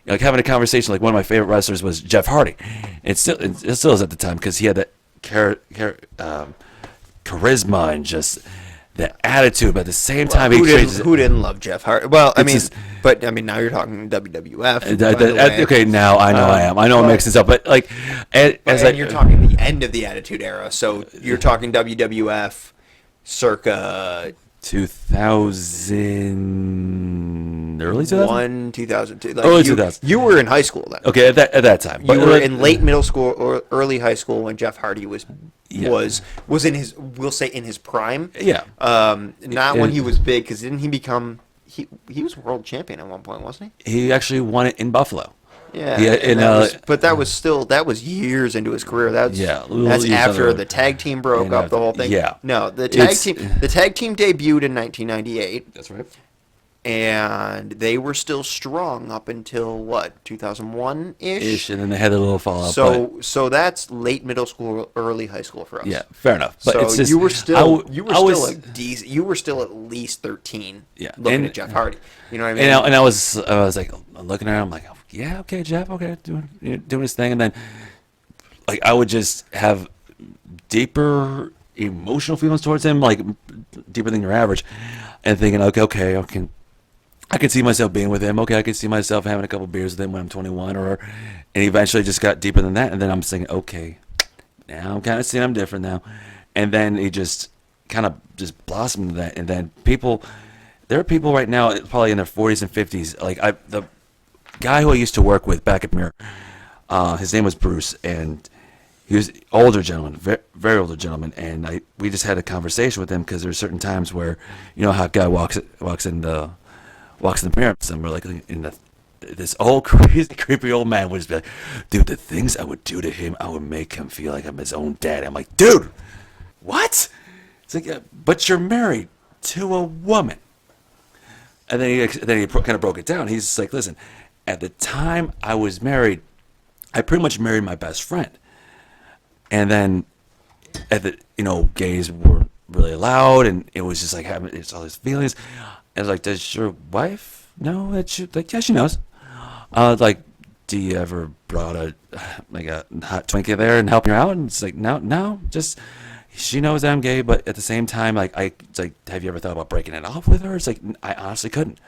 [SPEAKER 1] having a conversation. Like one of my favorite wrestlers was Jeff Hardy. It still is at the time because he had that charisma and just the attitude, but at the same time,
[SPEAKER 2] who didn't love Jeff Hardy? Well, I mean, now you're talking WWF.
[SPEAKER 1] Okay, now I know I am. I know I'm mixing this up, but like,
[SPEAKER 2] you're talking the end of the Attitude Era, so you're talking WWF circa
[SPEAKER 1] 2000, early 2000,
[SPEAKER 2] 2002. Like
[SPEAKER 1] early 2000.
[SPEAKER 2] You were in high school then.
[SPEAKER 1] Okay, at that time.
[SPEAKER 2] You were in late middle school or early high school when Jeff Hardy was in his, we'll say, in his prime.
[SPEAKER 1] Yeah.
[SPEAKER 2] Not when he was big, because didn't he become he was world champion at one point, wasn't he?
[SPEAKER 1] He actually won it in Buffalo.
[SPEAKER 2] Yeah,
[SPEAKER 1] and
[SPEAKER 2] but that was years into his career. That's
[SPEAKER 1] years
[SPEAKER 2] after
[SPEAKER 1] under-
[SPEAKER 2] the tag team broke
[SPEAKER 1] and
[SPEAKER 2] up,
[SPEAKER 1] after-
[SPEAKER 2] the whole thing.
[SPEAKER 1] yeah.
[SPEAKER 2] No, the
[SPEAKER 1] It's-
[SPEAKER 2] tag team debuted in 1998,
[SPEAKER 1] That's right.
[SPEAKER 2] and they were still strong up until what, 2001
[SPEAKER 1] Ish,
[SPEAKER 2] ish.
[SPEAKER 1] and then they had a little fallout.
[SPEAKER 2] So that's late middle school, early high school for us.
[SPEAKER 1] Yeah, fair enough. But
[SPEAKER 2] So
[SPEAKER 1] it's just,
[SPEAKER 2] you were still
[SPEAKER 1] I was,
[SPEAKER 2] you were still at least 13.
[SPEAKER 1] Yeah,
[SPEAKER 2] looking
[SPEAKER 1] and-
[SPEAKER 2] at Jeff Hardy. You know what I mean?
[SPEAKER 1] and I was like looking at him like, yeah, okay, Jeff, okay, doing his thing, and then like I would just have deeper emotional feelings towards him, like deeper than your average, and thinking, okay, I can see myself being with him. Okay, I can see myself having a couple beers with him when I'm 21, and eventually just got deeper than that, and then I'm thinking, okay, now I'm kind of seeing I'm different now, and then he just kind of just blossomed into that, and then there are people right now probably in their 40s and 50s, like the guy who I used to work with back at Mirror, his name was Bruce, and he was older gentleman, very, very older gentleman, and we just had a conversation with him because there's certain times where, you know how a guy walks in the mirror, and we're like this old crazy creepy old man would just be like, dude, the things I would do to him, I would make him feel like I'm his own dad. I'm like, dude, what? It's like, but you're married to a woman. And then he kind of broke it down. He's like, listen, at the time I was married, I pretty much married my best friend. And then, gays were really allowed, and it was just like having all these feelings. I was like, does your wife know that you, like, yeah, she knows. Like, do you ever brought a hot Twinkie there and help her out? And it's like, no, just, she knows that I'm gay, but at the same time, it's like, have you ever thought about breaking it off with her? It's like, I honestly couldn't.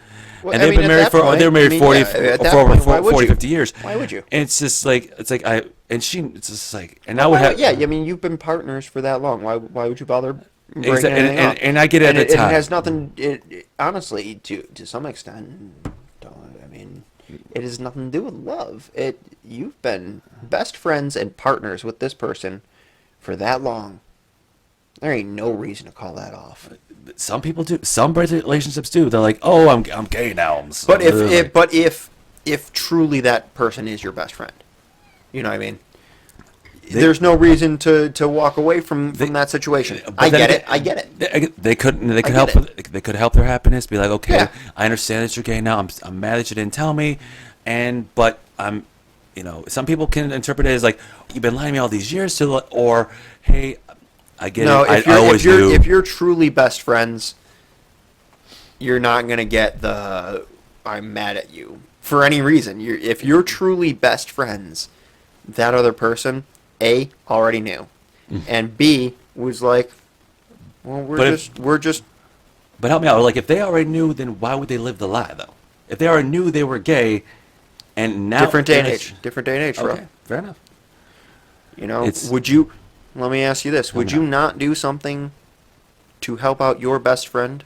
[SPEAKER 2] Well,
[SPEAKER 1] and they've been married for 40 years.
[SPEAKER 2] Why would you?
[SPEAKER 1] And it's just like, it's now
[SPEAKER 2] Yeah, I mean, you've been partners for that long. Why would you bother breaking anything off?
[SPEAKER 1] And I get it at the time.
[SPEAKER 2] It has nothing. Honestly, to some extent, I mean, it has nothing to do with love. You've been best friends and partners with this person for that long. There ain't no reason to call that off.
[SPEAKER 1] Some people do. Some relationships do. They're like, oh, I'm gay now.
[SPEAKER 2] But if truly that person is your best friend, you know what I mean? There's no reason to walk away from that situation. I get it.
[SPEAKER 1] They could help. They could help their happiness. Be like, okay, yeah. I understand that you're gay now. I'm mad that you didn't tell me, but I'm, some people can interpret it as like, you've been lying to me all these years, or hey, I get it. I always knew.
[SPEAKER 2] If you're truly best friends, you're not gonna get the I'm mad at you for any reason. If you're truly best friends, that other person, A, already knew, and B, was like, well, we're just.
[SPEAKER 1] But help me out. Like, if they already knew, then why would they live the lie, though? If they already knew they were gay, and now
[SPEAKER 2] different day and age, bro.
[SPEAKER 1] Okay, fair enough.
[SPEAKER 2] Would you? Let me ask you this: would you not do something to help out your best friend?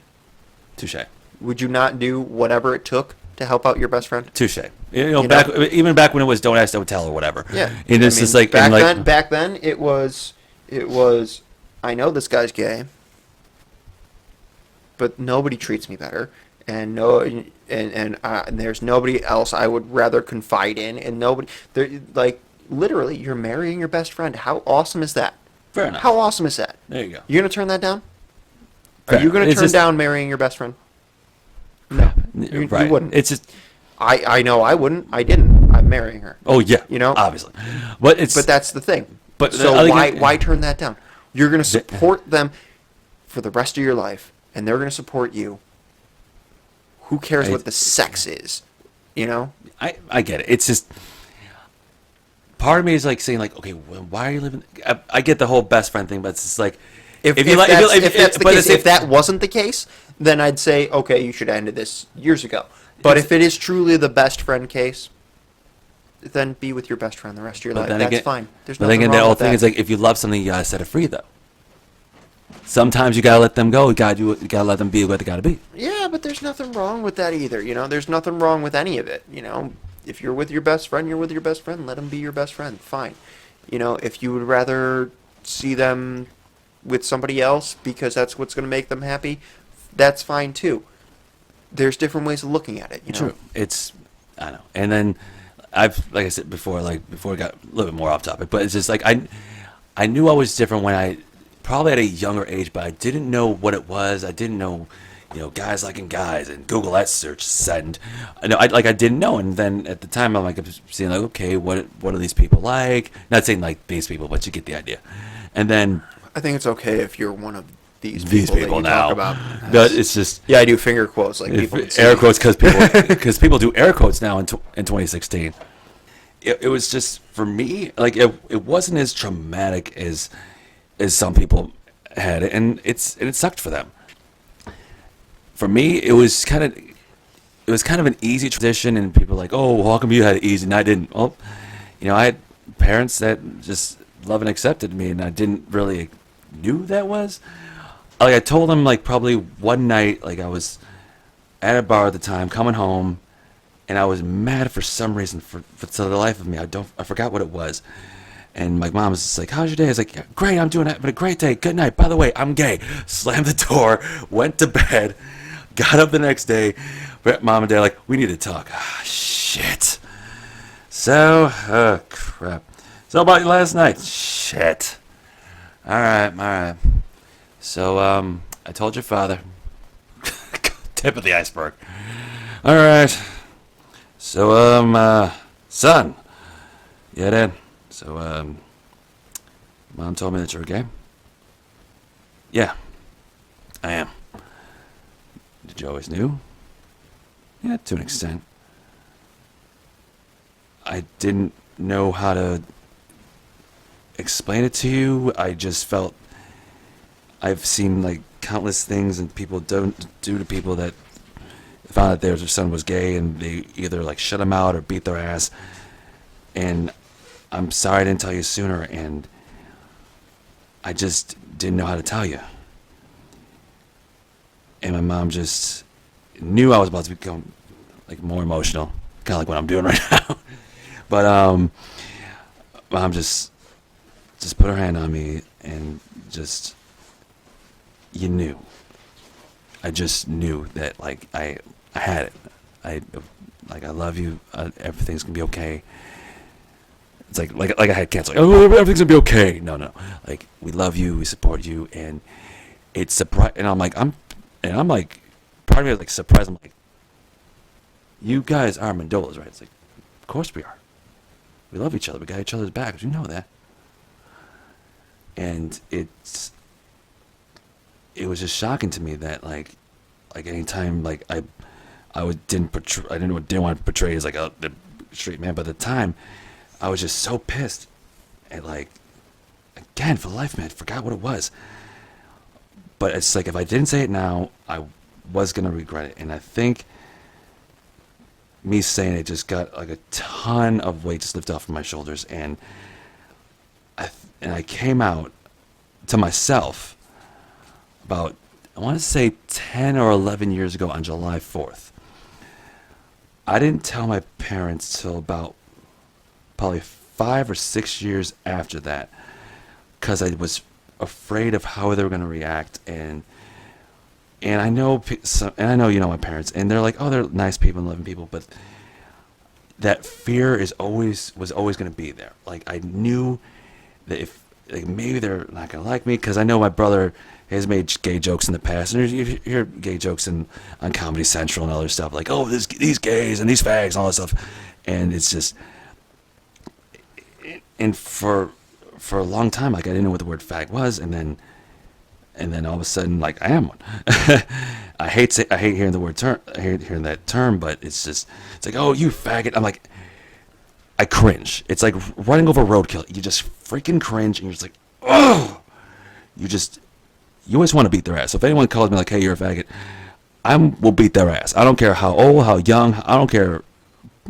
[SPEAKER 1] Touche.
[SPEAKER 2] Would you not do whatever it took to help out your best friend?
[SPEAKER 1] Touche. Even back when it was don't ask, don't tell, or whatever.
[SPEAKER 2] Yeah.
[SPEAKER 1] And it's just like
[SPEAKER 2] back then it was. I know this guy's gay, but nobody treats me better, and there's nobody else I would rather confide in, and nobody. Literally, you're marrying your best friend. How awesome is that?
[SPEAKER 1] Fair enough.
[SPEAKER 2] How awesome is that?
[SPEAKER 1] There you go.
[SPEAKER 2] You're gonna turn that down?
[SPEAKER 1] Fair.
[SPEAKER 2] Are you gonna turn down marrying your best friend? No, you wouldn't.
[SPEAKER 1] It's just.
[SPEAKER 2] I know I wouldn't. I didn't. I'm marrying her.
[SPEAKER 1] Oh yeah. Obviously, but
[SPEAKER 2] that's the thing.
[SPEAKER 1] But
[SPEAKER 2] so why turn that down? You're gonna support them for the rest of your life, and they're gonna support you. Who cares what the sex is?
[SPEAKER 1] I get it. It's just. Part of me is like saying like, okay, well, why are you living? I get the whole best friend thing, but it's just like, if
[SPEAKER 2] that wasn't the case, then I'd say, okay, you should have ended this years ago. But if it is truly the best friend case, then be with your best friend the rest of your life. That's fine. There's nothing wrong with that. But then the whole thing is like, if you love something, you gotta set it free, though. Sometimes you gotta let them go. You gotta let them be what they gotta be. Yeah, but there's nothing wrong with that either. There's nothing wrong with any of it. If you're with your best friend, you're with your best friend. Let them be your best friend. Fine. If you would rather see them with somebody else because that's what's going to make them happy, that's fine too. There's different ways of looking at it.
[SPEAKER 1] True. I know. And then like I said before, like before it got a little bit more off topic, but it's just like I knew I was different when I probably at a younger age, but I didn't know what it was. I didn't know, guys liking guys and Google that search send. I didn't know, and then at the time I'm like I'm seeing like, okay, what are these people like? Not saying like these people, but you get the idea. And then
[SPEAKER 2] I think it's okay if you're one of these
[SPEAKER 1] people
[SPEAKER 2] that you
[SPEAKER 1] now,
[SPEAKER 2] talk about.
[SPEAKER 1] but it's just
[SPEAKER 2] Yeah, I do finger quotes like people would see.
[SPEAKER 1] air quotes because people do air quotes now in 2016. It was just for me like it wasn't as traumatic as some people had it, and it sucked for them. For me, it was kind of an easy transition, and people were like, oh, well, how come you had it easy and I didn't? Well, I had parents that just love and accepted me, and I didn't really knew that was. Like I told them like probably one night, like I was at a bar at the time, coming home, and I was mad for some reason for to the life of me. I forgot what it was. And my mom was just like, how's your day? I was like, yeah, great, having a great day. Good night. By the way, I'm gay. Slammed the door, went to bed, got up the next day. Mom and dad like, we need to talk. Ah, shit. So, crap. So about last night? Shit. All right. So, I told your father. Tip of the iceberg. All right. So, son. Yeah, Dad. So, Mom told me that you're gay? Yeah, I am. Did you always knew? Yeah, to an extent. I didn't know how to explain it to you. I just felt I've seen like countless things and people don't do to people that found out their son was gay and they either like shut him out or beat their ass. And I'm sorry I didn't tell you sooner, and I just didn't know how to tell you. And my mom just knew I was about to become like more emotional, kind of like what I'm doing right now. But Mom just put her hand on me and just, you knew. I just knew that like I had it. I love you. Everything's gonna be okay. It's like I had cancer. Like, oh, everything's gonna be okay. No. Like we love you, we support you, and it's surprise. And I'm like, part of me is like surprised. I'm like, you guys are Mendolas, right? It's like, of course we are. We love each other. We got each other's backs. You know that. And it was just shocking to me that like anytime like I didn't want to portray as like the straight man, but at the time I was just so pissed and like again for life, man, forgot what it was. But it's like if I didn't say it now, I was gonna regret it, and I think me saying it just got like a ton of weight just lifted off of my shoulders, and I came out to myself about, I want to say 10 or 11 years ago on July 4th. I didn't tell my parents till about probably 5 or 6 years after that, because I was afraid of how they were going to react, and I know my parents, and they're like, oh, they're nice people and loving people, but that fear was always going to be there. Like I knew that if like maybe they're not going to like me, because I know my brother has made gay jokes in the past, and you hear gay jokes on Comedy Central and other stuff, like, oh, these gays and these fags and all that stuff, and it's just, and for a long time, like I didn't know what the word fag was, and then all of a sudden, like I am one. I hate hearing the word term. I hate hearing that term, but it's like, oh, you faggot. I'm like, I cringe. It's like running over roadkill. You just freaking cringe, and you're just like, oh, you always want to beat their ass. So if anyone calls me like, hey, you're a faggot, will beat their ass. I don't care how old, how young. I don't care.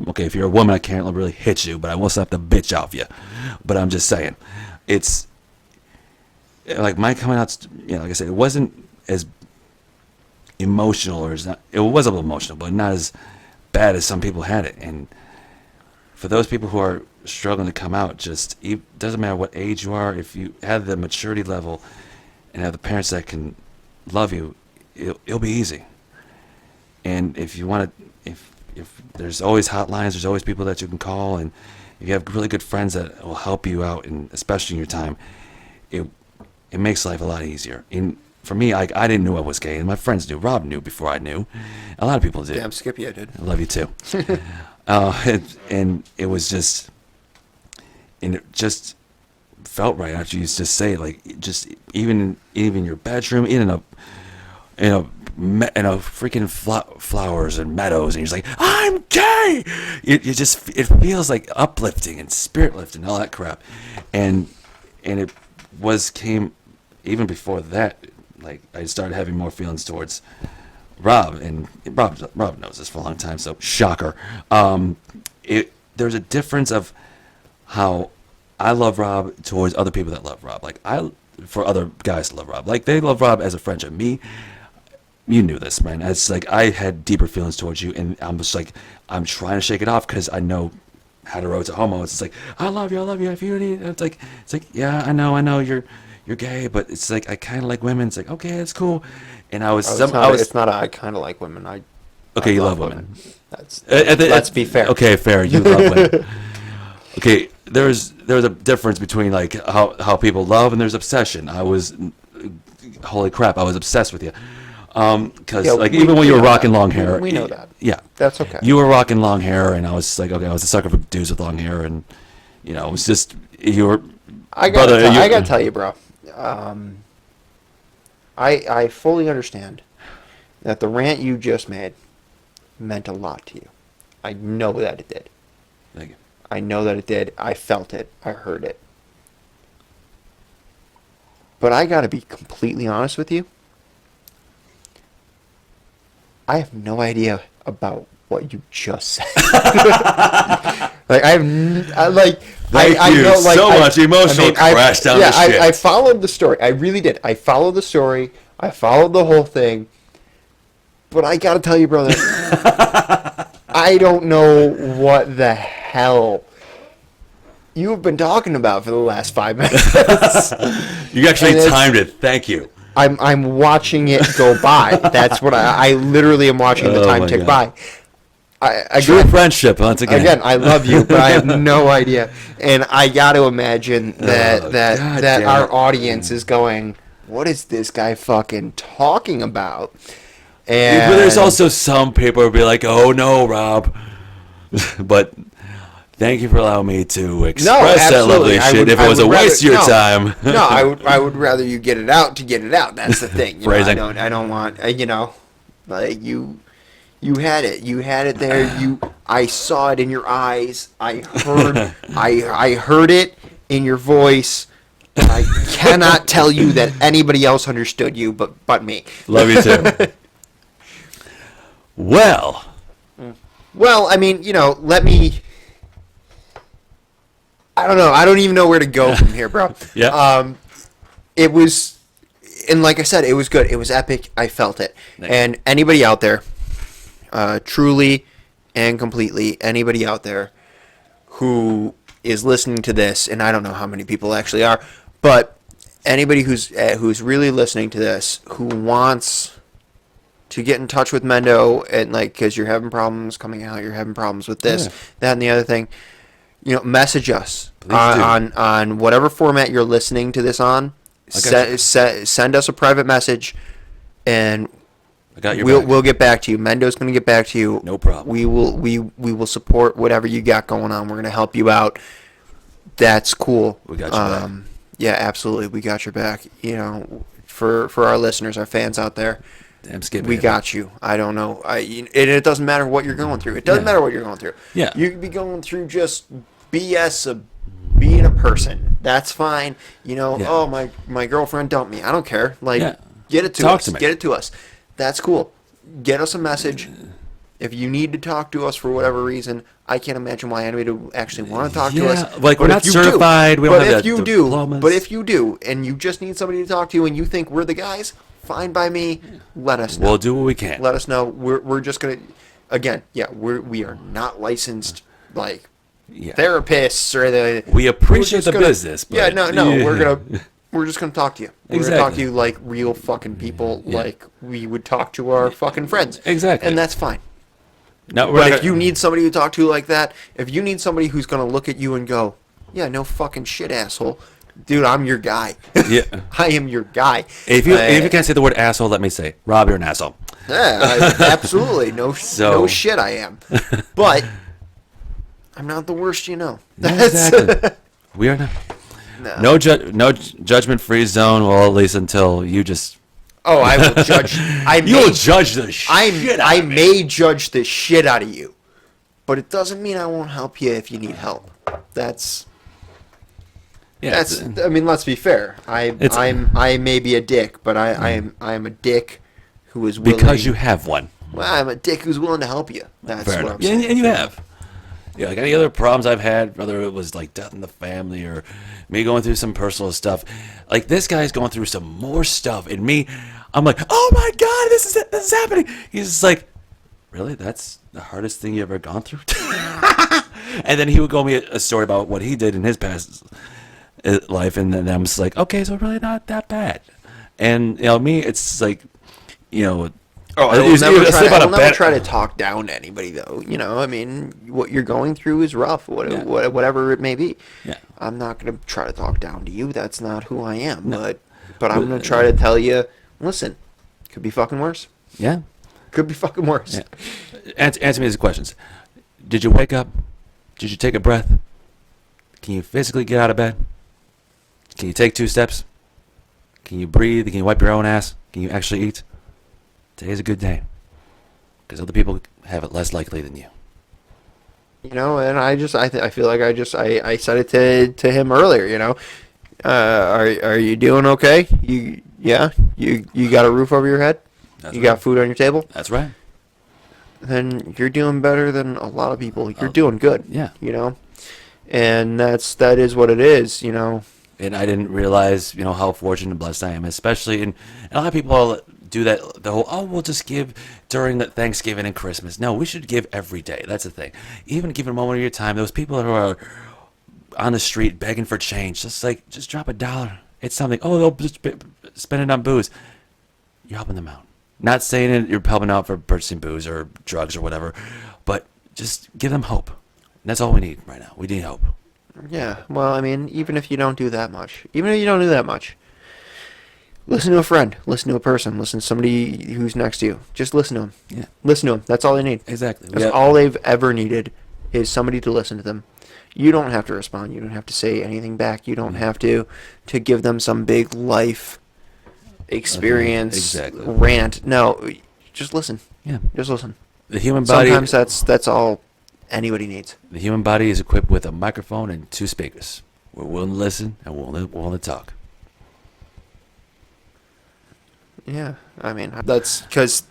[SPEAKER 1] Okay, if you're a woman, I can't really hit you, but I will slap the bitch out of you. But I'm just saying, it's like my coming out. Like I said, it wasn't as emotional, or it was a little emotional, but not as bad as some people had it. And for those people who are struggling to come out, it doesn't matter what age you are, if you have the maturity level and have the parents that can love you, it'll be easy. And if if there's always hotlines, there's always people that you can call, and if you have really good friends that will help you out, and especially in your time, it makes life a lot easier. And for me, I didn't know I was gay, and my friends knew. Rob knew before I knew. A lot of people did.
[SPEAKER 2] Damn, Skippy, I did.
[SPEAKER 1] I love you too. And it was just, and it just felt right after you just say it, like just even your bedroom, in a freaking flowers and meadows, and you're just like, I'm gay. It feels like uplifting and spirit lifting, all that crap, and it came even before that. Like I started having more feelings towards Rob, and Rob knows this for a long time, so shocker. There's a difference of how I love Rob towards other people that love Rob. Like for other guys to love Rob, like they love Rob as a friendship. Me, you knew this, man. It's like I had deeper feelings towards you, and I'm just like I'm trying to shake it off because I know hetero to homo. It's like I love you. If you need, it's like yeah, I know you're gay, but it's like I kind of like women. It's like okay, it's cool. And
[SPEAKER 2] it's not I kind of like women.
[SPEAKER 1] Okay, you love women.
[SPEAKER 2] Let's be fair.
[SPEAKER 1] Okay, fair. You love women. Okay, there's a difference between like how people love and there's obsession. Holy crap, I was obsessed with you. Because even when you were rocking long hair,
[SPEAKER 2] we know that.
[SPEAKER 1] Yeah,
[SPEAKER 2] that's okay.
[SPEAKER 1] You were rocking long hair, and I was like, okay, I was a sucker for dudes with long hair, and it was just you were.
[SPEAKER 2] I gotta tell you, bro. I fully understand that the rant you just made meant a lot to you. I know that it did.
[SPEAKER 1] Thank you.
[SPEAKER 2] I know that it did. I felt it. I heard it. But I gotta be completely honest with you. I have no idea about what you just said. Like I know
[SPEAKER 1] so much emotional crash down the shit.
[SPEAKER 2] I followed the story. I really did. I followed the story. I followed the whole thing. But I gotta tell you, brother, I don't know what the hell you've been talking about for the last 5 minutes.
[SPEAKER 1] You actually timed it. Thank you.
[SPEAKER 2] I'm watching it go by. That's what I literally am watching the time tick by.
[SPEAKER 1] True friendship once again.
[SPEAKER 2] Again, I love you, but I have no idea. And I got to imagine that our audience is going, what is this guy fucking talking about? And
[SPEAKER 1] but there's also some people who be like, oh no, Rob. But thank you for allowing me to express that lovely shit. If it was a waste of your time.
[SPEAKER 2] No, I would rather you get it out to get it out. That's the thing. I don't want, like you had it. You had it there. I saw it in your eyes. I heard I heard it in your voice. I cannot tell you that anybody else understood you but me.
[SPEAKER 1] Love you too. Well,
[SPEAKER 2] I mean, let me. I don't know. I don't even know where to go from here, bro.
[SPEAKER 1] Yeah.
[SPEAKER 2] It was, and like I said, it was good. It was epic. I felt it.
[SPEAKER 1] Nice.
[SPEAKER 2] And anybody out there, truly and completely, anybody out there who is listening to this, and I don't know how many people actually are, but anybody who's really listening to this, who wants to get in touch with Mendo, and because you're having problems coming out, you're having problems with this, that, and the other thing, message us on whatever format you're listening to this on. Send us a private message, and we'll get back to you. Mendo's going to get back to you.
[SPEAKER 1] No problem. We
[SPEAKER 2] will support whatever you got going on. We're going to help you out. That's cool.
[SPEAKER 1] We got your back.
[SPEAKER 2] Yeah, absolutely. We got your back. For our listeners, our fans out there.
[SPEAKER 1] Damn skip.
[SPEAKER 2] We got you. I don't know. It doesn't matter what you're going through. It doesn't matter what you're going through.
[SPEAKER 1] Yeah.
[SPEAKER 2] You could be going through just BS of being a person. That's fine. Oh, my girlfriend dumped me. I don't care. Get it to us. Get it to us. That's cool. Get us a message. If you need to talk to us for whatever reason, I can't imagine why anybody would actually want to talk to us.
[SPEAKER 1] We're not certified. We don't have diplomas.
[SPEAKER 2] But if you do, and you just need somebody to talk to, and you think we're the guys, fine by me. Let us know.
[SPEAKER 1] We'll do what we can.
[SPEAKER 2] Let us know. We're just gonna, again, we are not licensed therapists or anything.
[SPEAKER 1] We appreciate the business. But
[SPEAKER 2] We're just gonna talk to you. We're
[SPEAKER 1] Exactly.
[SPEAKER 2] gonna talk to you like real fucking people, like we would talk to our fucking friends.
[SPEAKER 1] Exactly.
[SPEAKER 2] And that's fine.
[SPEAKER 1] No,
[SPEAKER 2] But if you need somebody to talk to like that, if you need somebody who's going to look at you and go, yeah, no fucking shit, asshole, dude, I'm your guy.
[SPEAKER 1] Yeah.
[SPEAKER 2] I am your guy.
[SPEAKER 1] If you can't say the word asshole, let me say, Rob, you're an asshole.
[SPEAKER 2] Yeah, absolutely. No shit, I am. But I'm not the worst, you know.
[SPEAKER 1] Exactly. We are not. No judgment-free zone. Well, at least until you just.
[SPEAKER 2] Oh, I will judge.
[SPEAKER 1] You'll judge the shit.
[SPEAKER 2] I may judge the shit out of you, but it doesn't mean I won't help you if you need help. That's. I mean, let's be fair. I may be a dick, but I am a dick who is willing.
[SPEAKER 1] Because you have one.
[SPEAKER 2] Well, I'm a dick who's willing to help you. That's
[SPEAKER 1] Fair
[SPEAKER 2] what
[SPEAKER 1] enough.
[SPEAKER 2] I'm saying.
[SPEAKER 1] And you have. Yeah, like any other problems I've had, whether it was like death in the family or me going through some personal stuff, like this guy's going through some more stuff, and me, I'm like, oh my god, this is happening. He's just like, really? That's the hardest thing you ever gone through? And then he would go me a story about what he did in his past life, and then I'm just like, okay, so really not that bad. And me, it's like,
[SPEAKER 2] Oh, I will never try to talk down to anybody, though. I mean, what you're going through is rough, whatever it may be.
[SPEAKER 1] Yeah.
[SPEAKER 2] I'm not going to try to talk down to you. That's not who I am. No. But I'm going to try to tell you, listen, could be fucking worse.
[SPEAKER 1] Yeah.
[SPEAKER 2] Could be fucking worse.
[SPEAKER 1] Yeah. Answer me these questions. Did you wake up? Did you take a breath? Can you physically get out of bed? Can you take 2 steps? Can you breathe? Can you wipe your own ass? Can you actually eat? Today's a good day, because other people have it less likely than you.
[SPEAKER 2] And I feel like I said it to him earlier. Are you doing okay? You got a roof over your head?
[SPEAKER 1] That's
[SPEAKER 2] you
[SPEAKER 1] right.
[SPEAKER 2] got food on your table?
[SPEAKER 1] That's right.
[SPEAKER 2] Then you're doing better than a lot of people. You're doing good.
[SPEAKER 1] Yeah.
[SPEAKER 2] And that is what it is.
[SPEAKER 1] And I didn't realize, how fortunate and blessed I am, especially and a lot of people do that, the whole, we'll just give during the Thanksgiving and Christmas. No, we should give every day. That's the thing. Even give a moment of your time. Those people who are on the street begging for change, just drop $1. It's something. Oh, they'll just spend it on booze. You're helping them out. Not saying that you're helping out for purchasing booze or drugs or whatever, but just give them hope. And that's all we need right now. We need hope.
[SPEAKER 2] Yeah. Well, I mean, even if you don't do that much, listen to a friend, listen to a person, listen to somebody who's next to you. Just listen to them.
[SPEAKER 1] Yeah.
[SPEAKER 2] Listen to them. That's all they need.
[SPEAKER 1] Exactly.
[SPEAKER 2] That's all they've ever needed is somebody to listen to them. You don't have to respond. You don't have to say anything back. You don't have to give them some big life experience rant. No, just listen.
[SPEAKER 1] Yeah.
[SPEAKER 2] Just listen.
[SPEAKER 1] The human body.
[SPEAKER 2] Sometimes that's all anybody needs.
[SPEAKER 1] The human body is equipped with a microphone and 2 speakers. We're willing to listen and we're willing to talk.
[SPEAKER 2] Yeah, I mean, that's because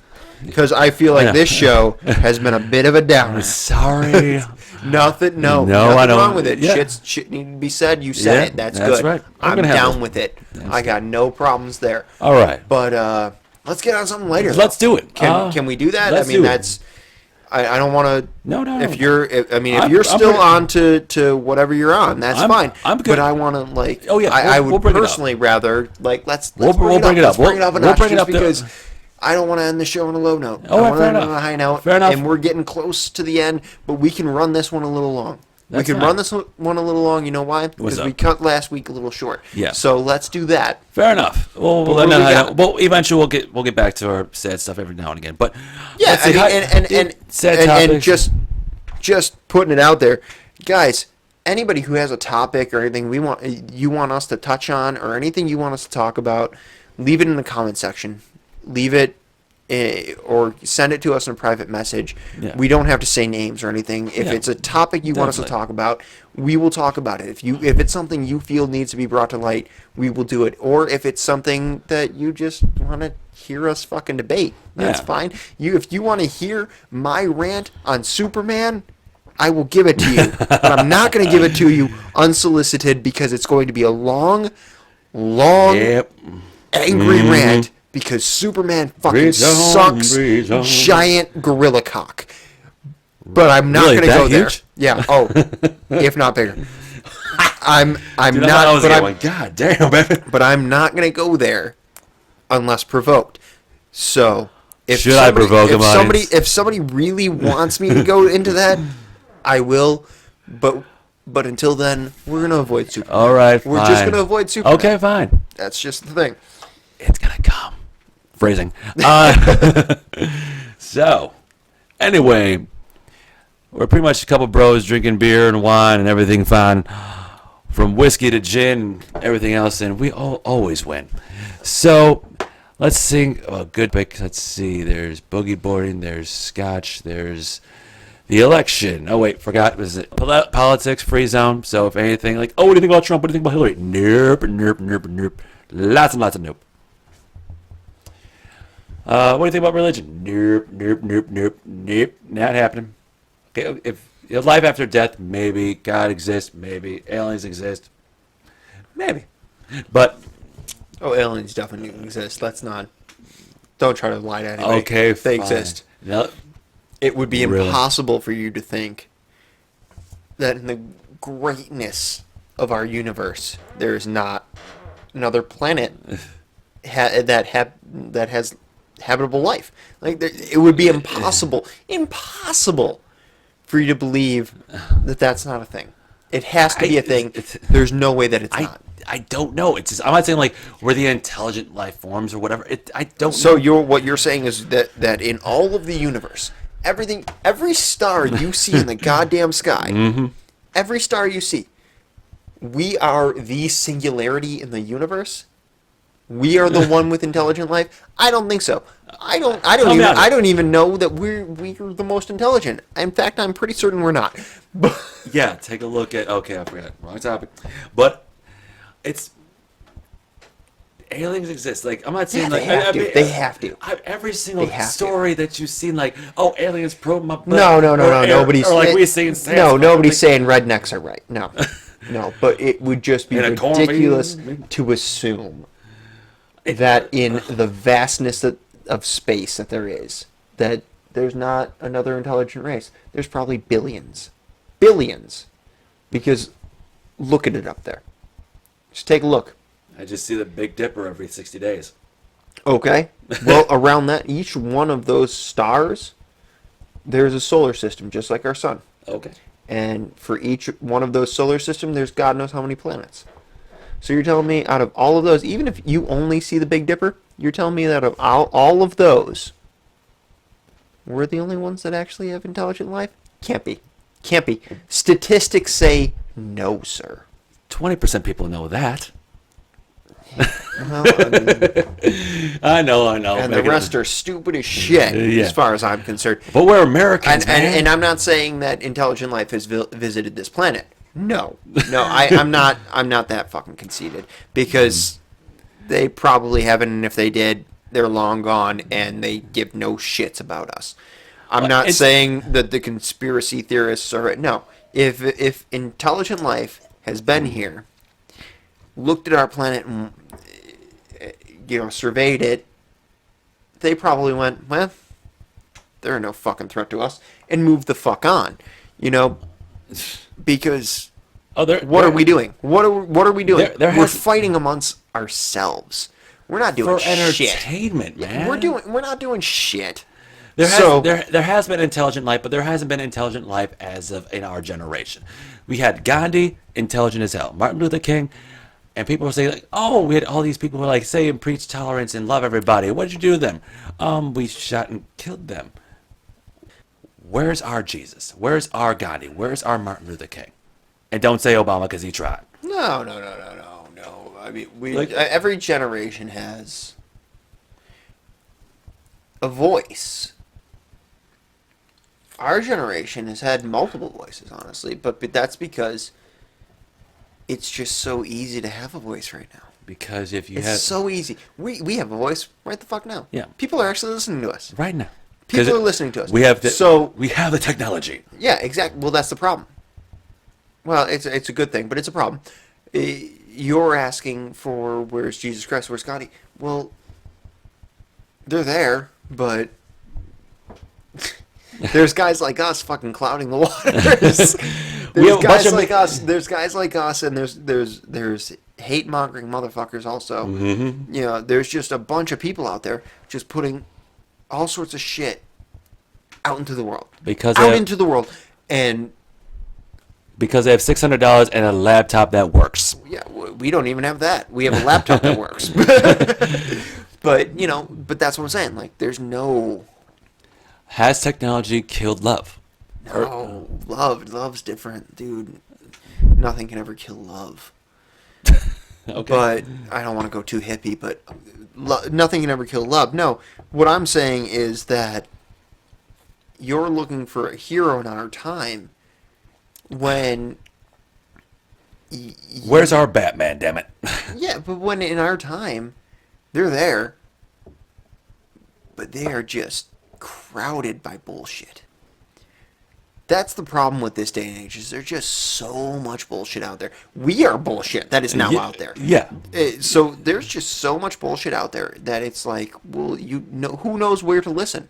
[SPEAKER 2] I feel like this show has been a bit of a downer.
[SPEAKER 1] I'm sorry.
[SPEAKER 2] Nothing
[SPEAKER 1] I don't.
[SPEAKER 2] wrong with it.
[SPEAKER 1] Yeah.
[SPEAKER 2] Shit needed to be said. You said it. That's good.
[SPEAKER 1] Right.
[SPEAKER 2] I'm down with it. I got no problems there.
[SPEAKER 1] All right.
[SPEAKER 2] But let's get on something lighter.
[SPEAKER 1] Let's do it.
[SPEAKER 2] Can we do that? I mean, that's. I don't want to.
[SPEAKER 1] No.
[SPEAKER 2] If you're still on to whatever you're on, that's fine.
[SPEAKER 1] I'm good.
[SPEAKER 2] But I want to
[SPEAKER 1] Oh yeah.
[SPEAKER 2] I would personally rather let's bring it up. Let's bring it up a notch, just because I don't want to end the show on a low note. I want to end on a high note.
[SPEAKER 1] Fair enough.
[SPEAKER 2] And we're getting close to the end, but we can run this one a little long.
[SPEAKER 1] That's
[SPEAKER 2] we can
[SPEAKER 1] fine.
[SPEAKER 2] run this one a little long. You know why? Because we cut last week a little short.
[SPEAKER 1] Yeah.
[SPEAKER 2] So let's do that.
[SPEAKER 1] Fair enough. Well, eventually we'll get back to our sad stuff every now and again. But
[SPEAKER 2] yeah, and just putting it out there, guys. Anybody who has a topic or anything you want us to touch on, or anything you want us to talk about, leave it in the comment section. Leave it. Or send it to us in a private message. Yeah. We don't have to say names or anything. If it's a topic you want us to talk about, we will talk about it. If it's something you feel needs to be brought to light, we will do it. Or if it's something that you just want to hear us fucking debate, that's fine. If you want to hear my rant on Superman, I will give it to you. But I'm not going to give it to you unsolicited, because it's going to be a long, angry rant. Because Superman fucking sucks giant gorilla cock. But I'm not going to go there. Yeah. Oh, if not bigger. I'm not.
[SPEAKER 1] God damn, baby.
[SPEAKER 2] But I'm not going to go there unless provoked. So
[SPEAKER 1] Should I provoke him, audience?
[SPEAKER 2] If somebody really wants me to go into that, I will. But until then, we're gonna avoid Superman.
[SPEAKER 1] All right,
[SPEAKER 2] we're
[SPEAKER 1] fine.
[SPEAKER 2] just gonna avoid Superman.
[SPEAKER 1] Okay, fine.
[SPEAKER 2] That's just the thing.
[SPEAKER 1] It's gonna come. Phrasing. So, anyway, we're pretty much a couple bros drinking beer and wine and everything fine, from whiskey to gin, and everything else, and we always win. So, let's sing a good pick. Let's see. There's boogie boarding. There's scotch. There's the election. Oh wait, forgot. Was it politics free zone? So if anything, like, oh, what do you think about Trump? What do you think about Hillary? Nope. Lots and lots of nope. What do you think about religion? Nope. Not happening. Okay, if life after death, maybe. God exists, maybe. Aliens exist, maybe. But
[SPEAKER 2] Oh, aliens definitely exist. Don't try to lie to anybody.
[SPEAKER 1] okay,
[SPEAKER 2] they
[SPEAKER 1] fine.
[SPEAKER 2] exist.
[SPEAKER 1] No,
[SPEAKER 2] It would be
[SPEAKER 1] Really?
[SPEAKER 2] impossible for you to think that in the greatness of our universe, there is not another planet that has habitable life. Like it would be impossible for you to believe that that's not a thing. It has to be a thing. There's no way that it's not.
[SPEAKER 1] I don't know. It's just, I'm not saying like we're the intelligent life forms or whatever. I don't.
[SPEAKER 2] So
[SPEAKER 1] know.
[SPEAKER 2] what you're saying is that in all of the universe, every star you see in the goddamn sky, every star you see, we are the singularity in the universe. We are the one with intelligent life. I don't think so. I don't even know that we're the most intelligent. In fact, I'm pretty certain we're not.
[SPEAKER 1] Yeah, take a look at. Okay, I forgot. Wrong topic. But it's aliens exist. Like I'm not saying
[SPEAKER 2] Yeah, they have to.
[SPEAKER 1] Every single
[SPEAKER 2] They have to.
[SPEAKER 1] story that you've seen, like, oh, aliens probe my butt.
[SPEAKER 2] No. Nobody's
[SPEAKER 1] or like we saying.
[SPEAKER 2] nobody's saying rednecks are right. No, But it would just be
[SPEAKER 1] In a
[SPEAKER 2] ridiculous
[SPEAKER 1] cornfield.
[SPEAKER 2] to assume that in the vastness of space that there is, that there's not another intelligent race. There's probably billions, because look at it up there. Just take a look.
[SPEAKER 1] I just see the Big Dipper every 60 days.
[SPEAKER 2] Okay. Well, around that, each one of those stars, there's a solar system, just like our sun.
[SPEAKER 1] Okay.
[SPEAKER 2] And for each one of those solar systems, there's God knows how many planets. So you're telling me out of all of those, even if you only see the Big Dipper, you're telling me that of all of those, we're the only ones that actually have intelligent life? Can't be. Statistics say no, sir.
[SPEAKER 1] 20% people know that.
[SPEAKER 2] Well,
[SPEAKER 1] I know.
[SPEAKER 2] and the rest are stupid as shit,
[SPEAKER 1] Yeah.
[SPEAKER 2] as far as I'm concerned.
[SPEAKER 1] But we're Americans, man.
[SPEAKER 2] And I'm not saying that intelligent life has visited this planet. No, I'm not that fucking conceited, because they probably haven't, and if they did, they're long gone, and they give no shits about us. I'm not saying that the conspiracy theorists are right. No, if intelligent life has been here, looked at our planet and surveyed it, they probably went, well, they're no fucking threat to us, and moved the fuck on, because what are we doing? What are we doing? We're fighting amongst ourselves. We're not doing
[SPEAKER 1] for entertainment,
[SPEAKER 2] shit.
[SPEAKER 1] man.
[SPEAKER 2] We're not doing shit.
[SPEAKER 1] There has been intelligent life, but there hasn't been intelligent life as of in our generation. We had Gandhi, intelligent as hell. Martin Luther King, and people were saying, like, oh, we had all these people who were like, say and preach tolerance and love everybody. What did you do to them? We shot and killed them. Where's our Jesus? Where's our Gandhi? Where's our Martin Luther King? And don't say Obama because he tried.
[SPEAKER 2] No. I mean, every generation has a voice. Our generation has had multiple voices, honestly, but that's because it's just so easy to have a voice right now.
[SPEAKER 1] Because if you
[SPEAKER 2] It's so easy. We have a voice right the fuck now.
[SPEAKER 1] Yeah.
[SPEAKER 2] People are actually listening to us.
[SPEAKER 1] right now,
[SPEAKER 2] People are listening to us.
[SPEAKER 1] We have
[SPEAKER 2] So
[SPEAKER 1] we have the technology.
[SPEAKER 2] yeah, exactly. Well, that's the problem. Well, it's a good thing, but it's a problem. You're asking for where's Jesus Christ, where's Scotty? Well, they're there, but there's guys like us fucking clouding the waters. There's guys like us. There's guys like us, and there's hate mongering motherfuckers also.
[SPEAKER 1] Mm-hmm.
[SPEAKER 2] There's just a bunch of people out there just putting all sorts of shit out into the world. And
[SPEAKER 1] because they have $600 and a laptop that works.
[SPEAKER 2] yeah, we don't even have that. We have a laptop that works. But that's what I'm saying. Like, there's no...
[SPEAKER 1] Has technology killed love?
[SPEAKER 2] No, love's different, dude. Nothing can ever kill love.
[SPEAKER 1] Okay.
[SPEAKER 2] But I don't want to go too hippie, but nothing can ever kill love. No, what I'm saying is that you're looking for a hero in our time when...
[SPEAKER 1] Where's our Batman, damn it?
[SPEAKER 2] Yeah, but when in our time, they're there, but they are just crowded by bullshit. That's the problem with this day and age, is there's just so much bullshit out there. We are bullshit that is now out there.
[SPEAKER 1] Yeah.
[SPEAKER 2] So there's just so much bullshit out there that it's like, well, who knows where to listen?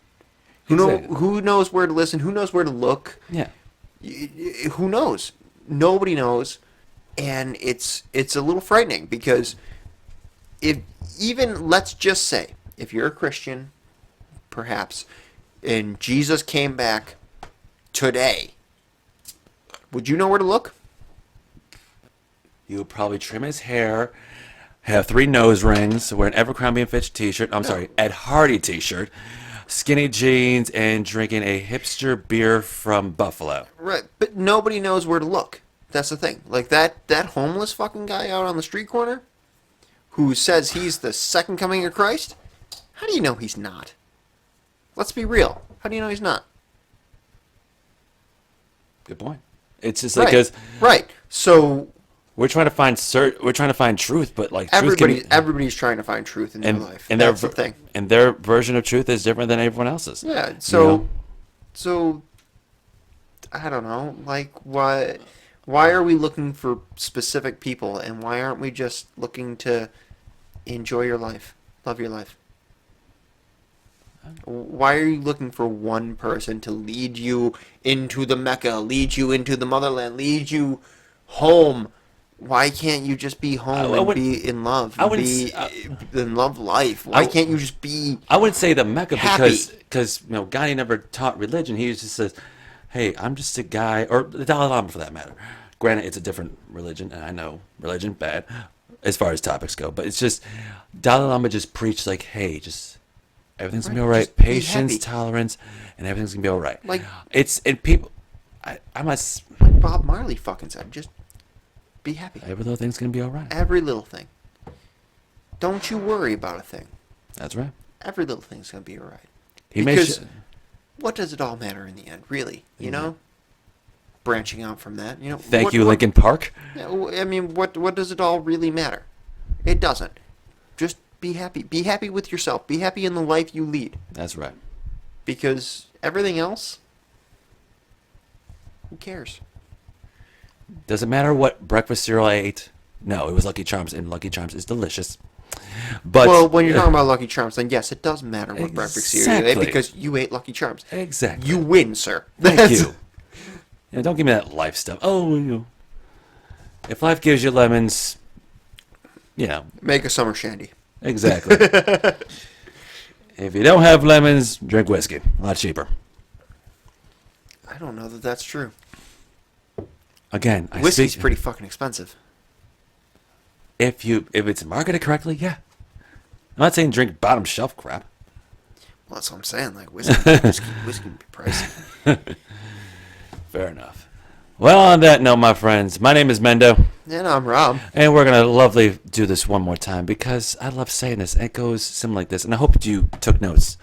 [SPEAKER 2] Who knows where to listen? Who knows where to look?
[SPEAKER 1] Yeah.
[SPEAKER 2] Who knows? Nobody knows, and it's a little frightening, because let's just say, if you're a Christian, perhaps, and Jesus came back today, would you know where to look?
[SPEAKER 1] You would probably trim his hair, have 3 nose rings, wear an Abercrombie & Fitch t-shirt, Ed Hardy t-shirt, skinny jeans, and drinking a hipster beer from Buffalo.
[SPEAKER 2] Right, but nobody knows where to look. That's the thing. Like, that homeless fucking guy out on the street corner who says he's the second coming of Christ, how do you know he's not? Let's be real. How do you know he's not?
[SPEAKER 1] Good point. It's just like, because
[SPEAKER 2] right. So
[SPEAKER 1] we're trying to find truth, but like
[SPEAKER 2] everybody's trying to find truth in their life. And that's the thing.
[SPEAKER 1] And their version of truth is different than everyone else's.
[SPEAKER 2] Yeah. So I don't know. Like, why are we looking for specific people, and why aren't we just looking to enjoy your life, love your life? Why are you looking for one person to lead you into the Mecca, lead you into the motherland, lead you home? Why can't you just be home and be in love? In love life. Why can't you just be
[SPEAKER 1] I wouldn't say the Mecca
[SPEAKER 2] happy?
[SPEAKER 1] because Gandhi never taught religion. He just says, hey, I'm just a guy, or the Dalai Lama for that matter. Granted, it's a different religion, and I know religion bad as far as topics go, but it's just Dalai Lama just preached like, hey, just everything's gonna be all right. Patience, tolerance, and everything's gonna be all right.
[SPEAKER 2] Like,
[SPEAKER 1] people. I must.
[SPEAKER 2] Like Bob Marley fucking said, just be happy.
[SPEAKER 1] Every little thing's gonna be all right.
[SPEAKER 2] Every little thing. Don't you worry about a thing.
[SPEAKER 1] That's right.
[SPEAKER 2] Every little thing's gonna be all right.
[SPEAKER 1] Because
[SPEAKER 2] what does it all matter in the end, really? You know. Branching out from that,
[SPEAKER 1] Thank you, Lincoln Park.
[SPEAKER 2] I mean, what does it all really matter? It doesn't. Just be happy. Be happy with yourself. Be happy in the life you lead.
[SPEAKER 1] That's right.
[SPEAKER 2] Because everything else, who cares?
[SPEAKER 1] Doesn't matter what breakfast cereal I ate. No, it was Lucky Charms, and Lucky Charms is delicious. But
[SPEAKER 2] well, when you're talking about Lucky Charms, then yes, it does matter what breakfast cereal you ate, because you ate Lucky Charms.
[SPEAKER 1] Exactly.
[SPEAKER 2] You win, sir.
[SPEAKER 1] Thank you. Don't give me that life stuff. Oh, if life gives you lemons,
[SPEAKER 2] make a summer shandy.
[SPEAKER 1] Exactly. If you don't have lemons, drink whiskey. A lot cheaper.
[SPEAKER 2] I don't know that that's true.
[SPEAKER 1] Again,
[SPEAKER 2] whiskey's pretty fucking expensive.
[SPEAKER 1] If it's marketed correctly, yeah. I'm not saying drink bottom shelf crap.
[SPEAKER 2] Well, that's what I'm saying. Like, whiskey would be pricey.
[SPEAKER 1] Fair enough. Well, on that note, my friends, my name is Mendo.
[SPEAKER 2] And I'm Rob.
[SPEAKER 1] And we're going to lovely do this one more time, because I love saying this. It goes something like this, and I hope you took notes.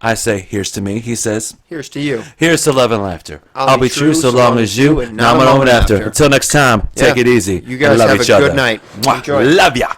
[SPEAKER 1] I say, here's to me. He says,
[SPEAKER 2] here's to you.
[SPEAKER 1] Here's to love and laughter. I'll be true so long as you, and not a moment after. Until next time, take it easy.
[SPEAKER 2] You guys
[SPEAKER 1] love
[SPEAKER 2] have
[SPEAKER 1] each
[SPEAKER 2] a
[SPEAKER 1] other.
[SPEAKER 2] good night.
[SPEAKER 1] Enjoy. Love ya.